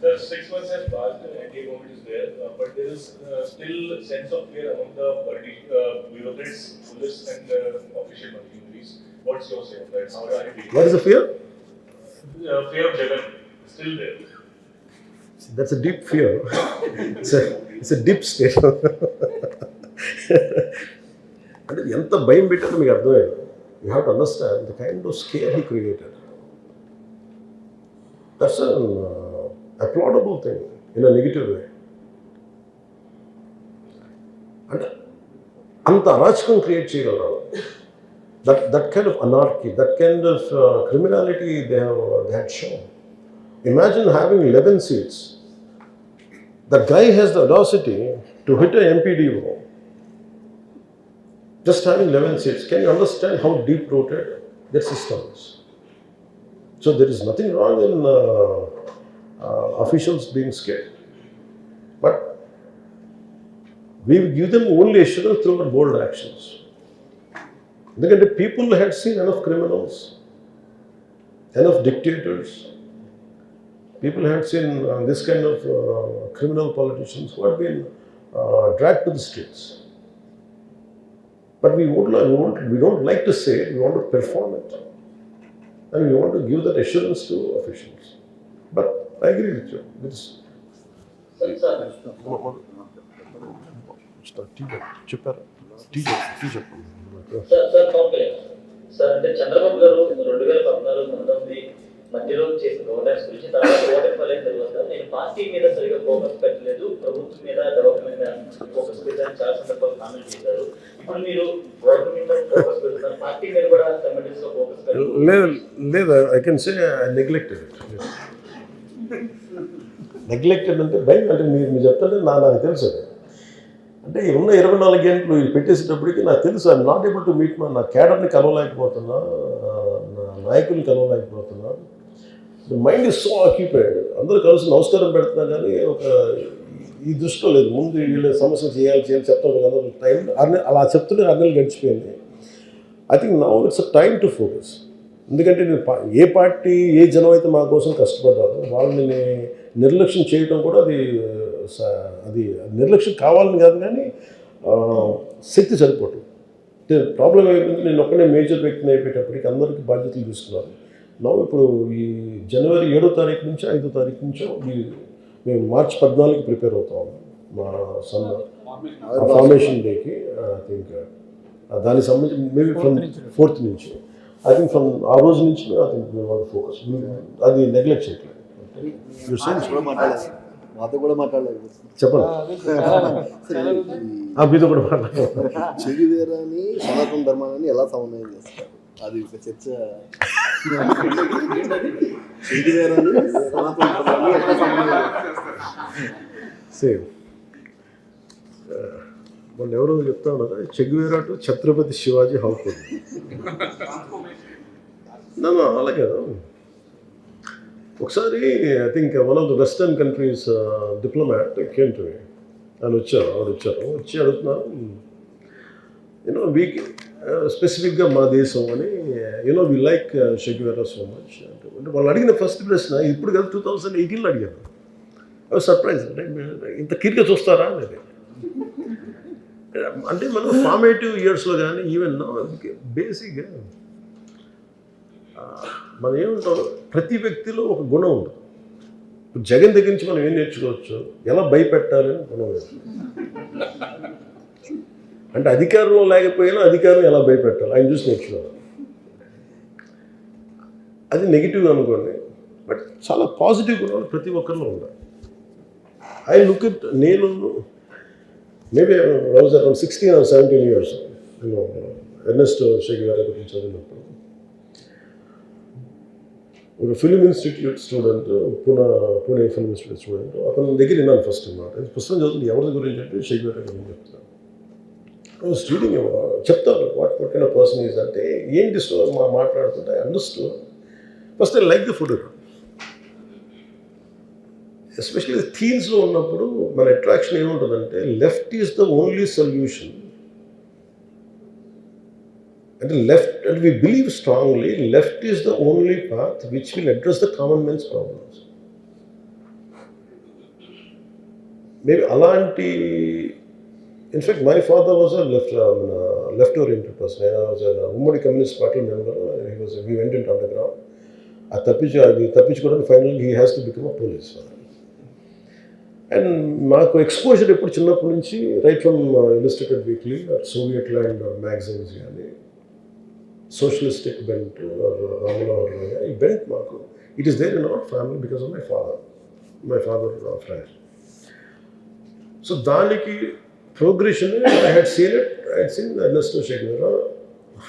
Sir, 6 months has passed, NDA government is there, but there is still sense of fear among the bureaucrats, police and official functionaries. What's your say on that? How are you dealing? What is the fear? Fear of Jagan is still there. That's a deep fear. It's a deep state. అంటే ఎంత భయం పెట్టారో మీకు అర్థమయ్యేది. You have to understand the kind of scare he created. That's an applaudable thing in a negative way. And అంత అరాచకం create చేయగలరు. That kind of anarchy, that kind of criminality they had shown. Imagine having 11 seats. The guy has the audacity to hit a MPDO. Just having 11 seats. Can you understand how deep-rooted their system is? So there is nothing wrong in officials being scared. But we give them only assurance through our bold actions. Because the people had seen enough criminals, enough dictators. People had seen this kind of criminal politicians who had been dragged to the streets. But we don't like to say it, we want to perform it. And we want to give that assurance to officials. But I agree with you. Sir అంటే చంద్రబాబు గారు 2014-19 మధ్యలో చేసిన governance గురించి తర్వాత ఓటమి వల్ల తర్వాత నేను పార్టీ మీద సరిగా ఫోకస్ పెట్టలేదు, ప్రభుత్వం మీద డెవలప్మెంట్ మీద ఫోకస్ పెట్టాలని చాలా సందర్భాలు కామెంట్ చేశారు. ఇప్పుడు మీరు గవర్నమెంట్ మీద ఫోకస్ పెడుతున్నారు, పార్టీ మీద కూడా కమిటీస్ లో ఫోకస్ పెట్టారు. లేదు, I can say I neglected it. Neglected అంటే భయం అంటే మీరు చెప్తుంటే నాకు తెలుసు. అంటే ఉన్న 24 గంటలు పెట్టేసేటప్పటికి నాకు తెలుసు I'm not able to meet నా క్యాడర్ని కలవలేకపోతున్నా, నా నాయకుల్ని కలవలేకపోతున్నా. Mind is so occupied. అందరూ కలిసి నమస్కారం పెడుతున్నా కానీ ఒక ఈ దృష్టిలో లేదు. ముందు వీళ్ళ సమస్య చేయాలి చెప్తాను కదా టైం అలా చెప్తుంటే 6 నెలలు గడిచిపోయింది. I think now it's a time to focus. ఎందుకంటే నేను ఏ పార్టీ ఏ జనం అయితే మా కోసం కష్టపడ్డారో వాళ్ళని నిర్లక్ష్యం చేయడం కూడా అది నిర్లక్ష్యం కావాలని కాదు, కానీ శక్తి సరిపోవటం. ప్రాబ్లం అయిపోయింది. నేను ఒక్కనే మేజర్ వ్యక్తిని అయిపోయేటప్పటికి అందరికీ బాధ్యతలు తీసుకున్నారు. ఇప్పుడు ఈ జనవరి 7వ తారీఖు నుంచి 5వ తారీఖు నుంచో మేము మార్చి 14కి ప్రిపేర్ అవుతాము మా ఫార్మేషన్ డేకి. ఐ థింక్ దానికి సంబంధించి మేబీ ఫ్రమ్ 4th నుంచి ఐ థింక్ ఫ్రమ్ ఆ రోజు నుంచి I think we want focus. అది నెగ్లెక్ట్ చేయట్లేదు. మాతో కూడా మాట్లాడలేదు. చెప్పండి, మీతో కూడా మాట్లాడాలి. చెగువేరాని సనాతన ధర్మాన్ని ఎలా సమన్వయం చేస్తారు? అది ఒక చర్చ. చెగువేరాని సనాతన ధర్మాన్ని ఎలా సమన్వయం సేమ్ వాళ్ళు ఎవరో చెప్తా ఉన్నారా, Che Guevara to Chhatrapati Shivaji house. అలాగే ఒకసారి I think one of the western countries diplomat came to me. ఆవిడ వచ్చారు వచ్చి అడుగుతున్నారు, యూనో వీక్ స్పెసిఫిక్గా మా దేశం అని, you know we like Che Guevara so much అంటే వాళ్ళు అడిగిన ఫస్ట్ ప్రశ్న ఇప్పుడు కదా 2018లో అడిగాను. అవి సర్ప్రైజ్ అంటే ఇంత క్లియర్గా చూస్తారా అనేది. అంటే మనం ఫార్మేటివ్ ఇయర్స్లో కానీ ఈవెన్ బేసిక్గా మనం ఏముంటాం, ప్రతి వ్యక్తిలో ఒక గుణం ఉంటుంది. ఇప్పుడు జగన్ దగ్గర నుంచి మనం ఏం నేర్చుకోవచ్చు, ఎలా భయపెట్టాలి అని గుణం లేదు. అంటే అధికారంలో లేకపోయినా అధికారం ఎలా భయపెట్టాలి ఆయన చూసి నేర్చుకోవాలి. అది నెగిటివ్ అనుకోండి, బట్ చాలా పాజిటివ్ గుణాలు ప్రతి ఒక్కరిలో ఉండాలి. ఐ లుక్ ఇట్, నేను maybe I was around 16 or 17 years నేను ఎర్నెస్ట్ చెగువేరా గురించి చదివినప్పుడు ఒక film institute student, Pune film institute student, అతని దగ్గర విన్నాను ఫస్ట్ అన్నమాట. పుస్తకం చదువుతుంది, ఎవరి గురించి అంటే చెగువేరా గురించి చెప్తాను. స్టూడింగ్ చెప్తాను what kind of person is అంటే ఏంటి స్టోర్ మాట్లాడుతుంటే I understood. First I like the photograph. Especially థీమ్స్లో ఉన్నప్పుడు మన అట్రాక్షన్ ఏముంటుందంటే left is the only solution And the left, and we believe strongly, left is the only path which will address the common man's problems. Maybe Alanti, in fact, my father was a left-oriented person. I was a Ummadi Communist Party member. We went into underground. Finally, he has to become a police. And మాకు exposure ఎప్పుడు చిన్నప్పటి నుంచి right from illustrated weekly Soviet Land magazines కానీ socialistic bent Ramanohar ఈ bent మాకు it is there in our family because of my father friend. So దానికి progression I had seen Ernesto Che Guevara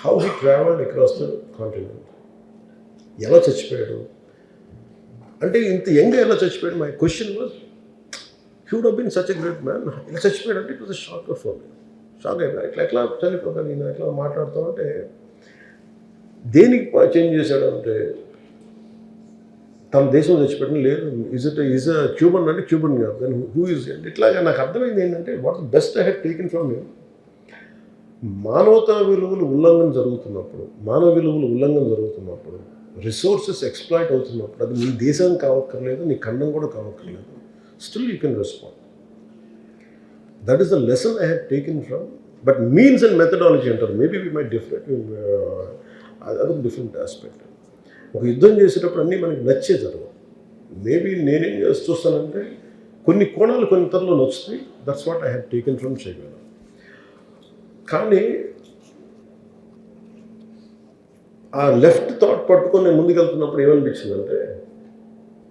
how he travelled across the continent. ఎలా చచ్చిపోయాడు అంటే ఇంత యంగ్గా ఎలా చచ్చిపోయాడు. My question was he would have been such a great man. ఇలా చచ్చిపోయాడంటే it was a shock for me. Shock అయిపోయా. ఎట్లా చనిపోతాను నేను ఎట్లా మాట్లాడుతూ అంటే దేనికి చేంజ్ చేశాడంటే తన దేశంలో చచ్చిపోవడం లేదు. ఈజ్ అ క్యూబన్ అంటే క్యూబన్ కాదు. దెన్ హూ ఈజ్ అంటే ఇట్లాగా నాకు అర్థమైంది ఏంటంటే what the best I had taken from him. మానవ విలువలు ఉల్లంఘన జరుగుతున్నప్పుడు రిసోర్సెస్ ఎక్స్ప్లాయిట్ అవుతున్నప్పుడు అది నీ దేశం కావక్కర్లేదు, నీ ఖండం కూడా కావక్కర్లేదు, still you can respond. That is the lesson I had taken from. But means and methodology antaru, maybe we might differ. That's a different aspect. ఒక యుద్ధం చేసేటప్పుడు అన్నీ మనకి నచ్చే జరగవు. మేబీ నేనేం చూస్తానంటే కొన్ని కోణాలు కొన్ని తరలో నచ్చుతాయి. That's what I had taken from చే గెవేరా. కానీ ఆ లెఫ్ట్ థాట్ పట్టుకొని నేను ముందుకెళ్తున్నప్పుడు ఏమనిపించిందంటే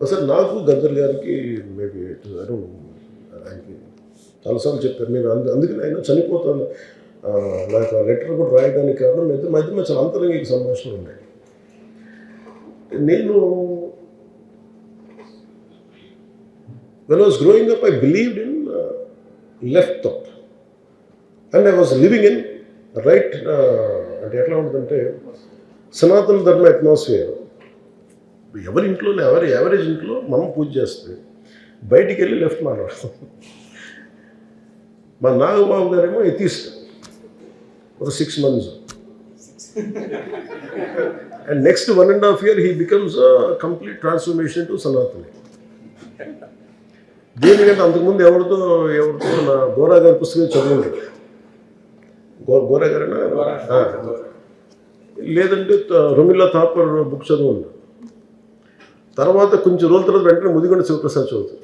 అసలు నాకు గద్దర్ గారికి మేబీ ఆయనకి చాలాసార్లు చెప్పారు. నేను అందుకని ఆయన చనిపోతాను నాకు ఆ లెటర్ కూడా రాయడానికి కారణం మధ్య చాలా అంతరంగిక సంభాషణలు ఉన్నాయి. నేను when I was growing up I believed in left thought and I was living in right అంటే ఎట్లా ఉంటుందంటే సనాతన ధర్మ అట్మాస్ఫియర్. ఎవరి ఇంట్లోనే యావరేజ్ ఇంట్లో మనం పూజ చేస్తే బయటికి వెళ్ళి లెఫ్ట్ మాట్లాడతాం. మా నాగబాబు గారేమో ఎథిస్ట్ ఒక 6 months and next 1.5 years he becomes a complete transformation to Sanatani. దేనికంటే అంతకుముందు ఎవరితో నా గోరా గారి పుస్తకం చదువుంటాడు. గోరా గారైనా లేదంటే రొమిల్లా థాపర్ బుక్ చదువుంటాడు. తర్వాత కొంచెం రోజుల తర్వాత వెంటనే ముదిగొండ శివప్రసాద్ చదువుతాడు.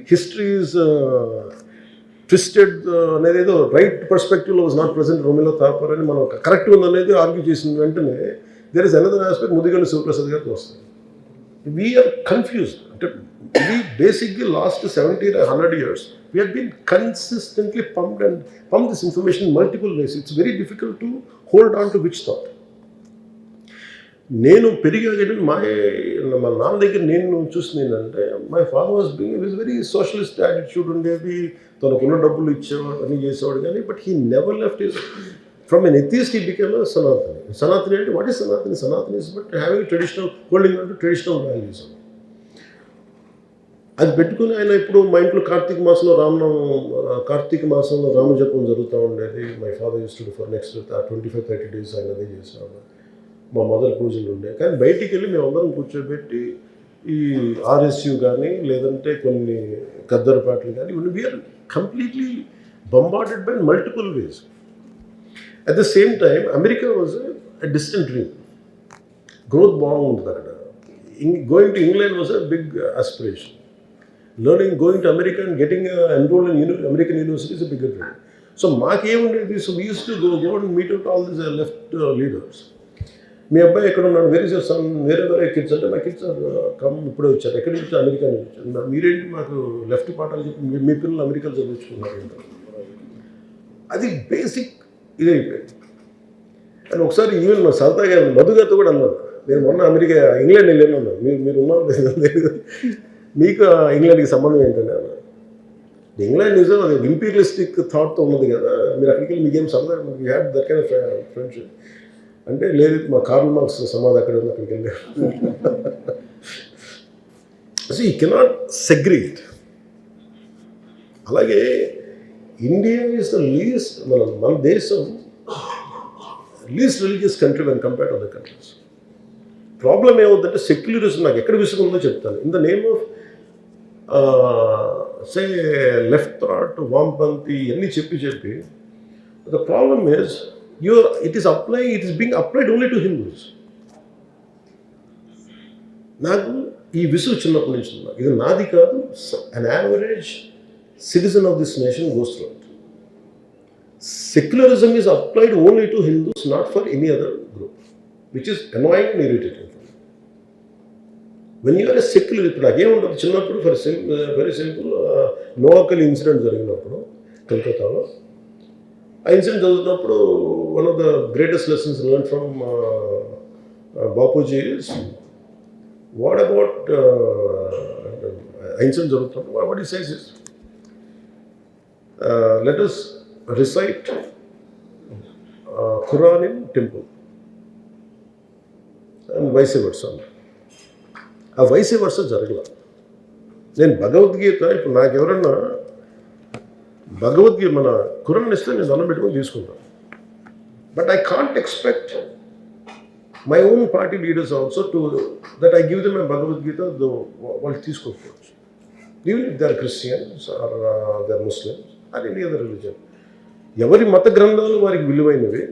హిస్టరీ ఈజ్ ట్విస్టెడ్ అనేది ఏదో రైట్ పర్స్పెక్టివ్లో was not present Romila Thapar అని మనం కరెక్ట్ ఉందనేది ఆర్గ్యూ చేసిన వెంటనే there is another aspect Mudigonda Sivaprasad గారికి వస్తుంది. We are confused. అంటే we basically last 70 or 100 years we have been consistently pumped this information in multiple ways. It's very difficult to hold on to which thought. నేను పెరిగాక మా నాన్న దగ్గర నేను చూసింది ఏంటంటే my father was very socialist attitude ఉండేది. తనకున్న డబ్బులు ఇచ్చేవాడు అన్నీ చేసేవాడు కానీ but he never left his from an atheist he became సనాతని. సనాతని అంటే వాట్ ఈస్ సనాతని? సనాతని is but having traditional holding on to traditional values. అది పెట్టుకుని ఆయన ఇప్పుడు మా ఇంట్లో కార్తీక మాసంలో రామజపం జరుగుతూ ఉండేది. My father use to do for next 25-30 days ఆయన అదే చేసేవాడు. మా మదర్ పూజలు ఉండే. కానీ బయటికి వెళ్ళి మేమందరం కూర్చోబెట్టి ఈ ఆర్ఎస్యు కానీ లేదంటే కొన్ని గద్దర్ పాటలు కానీ we're completely bombarded by multiple ways. At the same time America was a distant dream. Growth బాగుంటుంది అక్కడ. Going to England was a big aspiration. going to America and getting enrolled in American university is a bigger dream. So మాకేముండేది, సో we used to go and meet out all these left leaders. మీ అబ్బాయి ఎక్కడ ఉన్నాడు, very sun, వేరే kids అంటే మా kids ఇప్పుడే వచ్చారు, ఎక్కడి నుంచి, అమెరికా నుంచి వచ్చారు. మీరేంటి మాకు లెఫ్ట్ పాఠాలు చెప్పి మీ పిల్లలు అమెరికాలో చదివించుకున్నారు. అది బేసిక్ ఇదైపోయింది. అండ్ ఒకసారి ఈవెన్ మా సరదాగా మధుగారితో కూడా అన్నాను, నేను మొన్న ఇంగ్లాండ్ వెళ్ళాను అన్నాను. మీరు ఉన్నారు మీకు ఇంగ్లాండ్కి సంబంధం ఏంటంటే అన్న, ఇంగ్లాండ్ నిజం అది ఇంపీరియలిస్టిక్ థాట్తో ఉన్నది కదా, మీరు అక్కడికి వెళ్ళి మీకేం సరదా, you had that kind of friendship అంటే, లేదు మా కార్ల్ మార్క్స్ సమాధి అక్కడ ఉంది, అక్కడికి వెళ్ళారు. So you cannot segregate. అలాగే ఇండియా ఈజ్ ద లీస్ట్, మన దేశం least religious country when compared to other countries. Problem ఏమవుతుందంటే సెక్యులరిజం నాకు ఎక్కడ విసుగుందో చెప్తాను. In the name of say left thought, వామపంథీ ఇవన్నీ చెప్పి the problem is it is being applied only to Hindus. నాకు ఈ విసుగు చిన్నప్పటి నుంచి ఉన్నా, ఇది నాది కాదు, an average citizen of this nation goes through it. Secularism is applied only to Hindus, not for any other group, which is annoying and irritating for me. When you are a secular, ఇప్పుడు అగే ఉండదు. చిన్నప్పుడు very simple నోవాకలి incident జరిగినప్పుడు కలకత్తాలో, ఆ incident చదువుతున్నప్పుడు one of the greatest lessons learn from Bapuji is what about incident జరుగుతున్నప్పుడు what he says is let us recite Quran in temple and vice versa. ఆ vice versa జరగల. నేను భగవద్గీత ఇప్పుడు నాకు ఎవరన్నా భగవద్గీత మన ఖురాన్ ఇస్తే నేను దండం పెట్టుకొని తీసుకుంటాను. But I can't expect my own party leaders also to that I give them my Bhagavadgita. వాళ్ళు తీసుకోకపోవచ్చు, even if they are Christians or they are Muslims or any other religion. ఎవరి మత గ్రంథాలు వారికి విలువైనవి.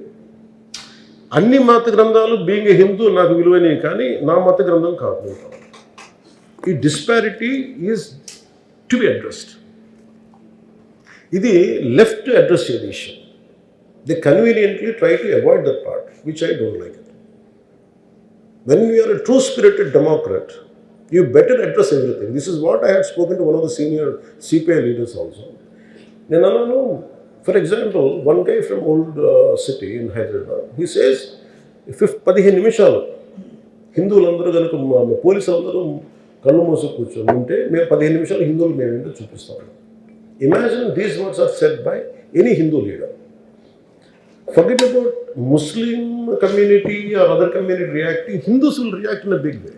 అన్ని మత గ్రంథాలు బీయింగ్ ఏ హిందూ నాకు విలువైనవి, కానీ నా మత గ్రంథం కాదు. ఈ disparity is to be addressed. ఇది లెఫ్ట్ అడ్రస్ చేసే issue. They conveniently try to avoid that part, which I don't like it. When you are a true spirited democrat, you better address everything. This is what I had spoken to one of the senior CPI leaders also. No. For example, one guy from old city in Hyderabad, he says, 15 నిమిషాలు హిందువులందరూ కనుక పోలీసులందరూ కళ్ళు మూసి కూర్చొని ఉంటే మేము 15 నిమిషాలు హిందువులు మేమేంటో చూపిస్తాం. Imagine these words are said by any Hindu leader. Forget about Muslim community or other community reacting. Hindus will react in a big way,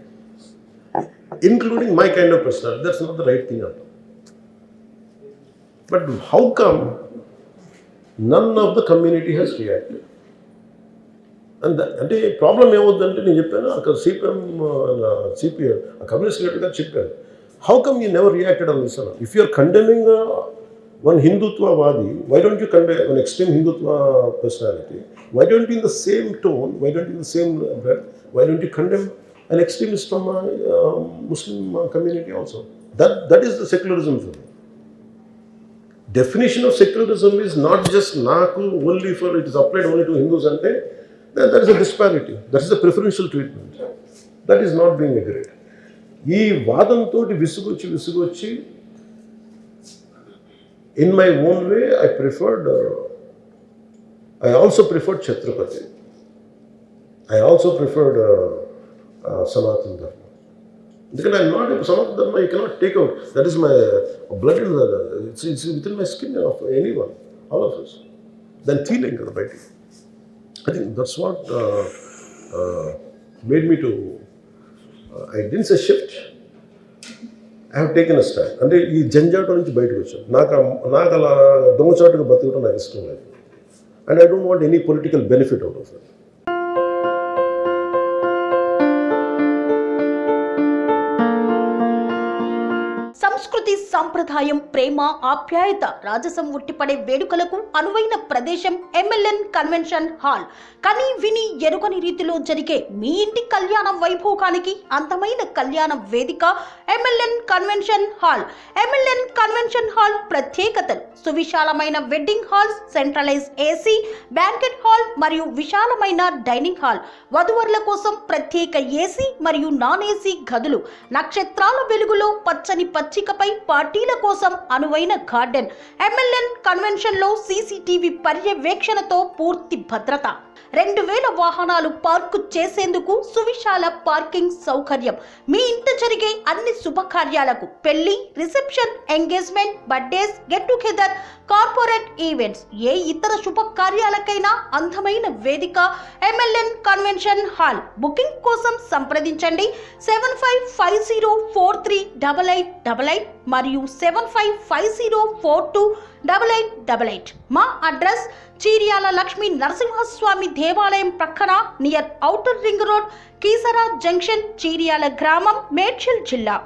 including my kind of personality. That's not the right thing at all. But how come none of the community has reacted? And అంటే ప్రాబ్లం ఏమవుతుందంటే నేను చెప్పాను అక్కడ CPM communist leader గారు చెప్పాను, how come you never reacted on this? If you are condemning one హిందుత్వవాది, why don't you condemn one extreme Hindutva personality? Why don't you in the same tone, why don't you in the same breath, why don't you condemn an extremist from Muslim community also? That is the secularism for me. Definition of secularism is not just naku only for it is applied only to Hindus, and there is a disparity. That is a preferential treatment. That is not being agreed. Ee vadanto visugochi in my own way I also preferred Chhatrapati. I also preferred Sanatana Dharma. Because I am not a Sanatana Dharma, you cannot take out. That is my blood, it's within my skin of anyone, all of us. Then feeling the body. I think that's what made me to, I didn't say shift, I have taken a stand. అంటే ఈ జంజాట నుంచి బయటకు వచ్చాను. నాకు అలా దొంగచాటుగా బతకడం నాకు ఇష్టం లేదు. And I don't want any political benefit out of it. సంస్కృతి, సంప్రదాయం, ప్రేమ, ఆప్యాయత, రాజసం ఉట్టిపడే వేడుకలకు అనువైన ప్రదేశం MLN కన్వెన్షన్ హాల్. కని విని ఎరుగని రీతిలో జరిగే మీ ఇంటి కళ్యాణ వైభోగానికి అందమైన కళ్యాణ వేదిక MLN convention hall. MLN convention hall ప్రత్యేకతలు: సువిశాలమైన wedding halls, centralised AC banquet hall మరియు విశాలమైన డైనింగ్ హాల్, వధువరుల కోసం ప్రత్యేక AC మరియు నాన్ AC గదులు, నక్షత్రాల వెలుగులో పచ్చని పచ్చికపై పార్టీల కోసం అనువైన గార్డెన్. MLN కన్వెన్షన్ లో CCTV పర్యవేక్షణతో పూర్తి భద్రత. 2000 వాహనాలు పార్కు చేసేందుకు సువిశాల పార్కింగ్ సౌకర్యం. మీ ఇంట జరిగే అన్ని శుభకార్యాలకు, పెళ్లి, reception, engagement, birthdays, get together, corporate events, ఏ ఇతర శుభకార్యాలకైనా అందమైన వేదిక MLN కన్వెన్షన్ హాల్. బుకింగ్ కోసం సంప్రదించండి 7550438888 మరియు 755042 8888. మా అడ్రస్ చీర్యాల లక్ష్మీ నరసింహస్వామి దేవాలయం ప్రక్కన near outer ring road, Keesara junction, Cheeryal గ్రామం, మేడ్చల్ జిల్లా.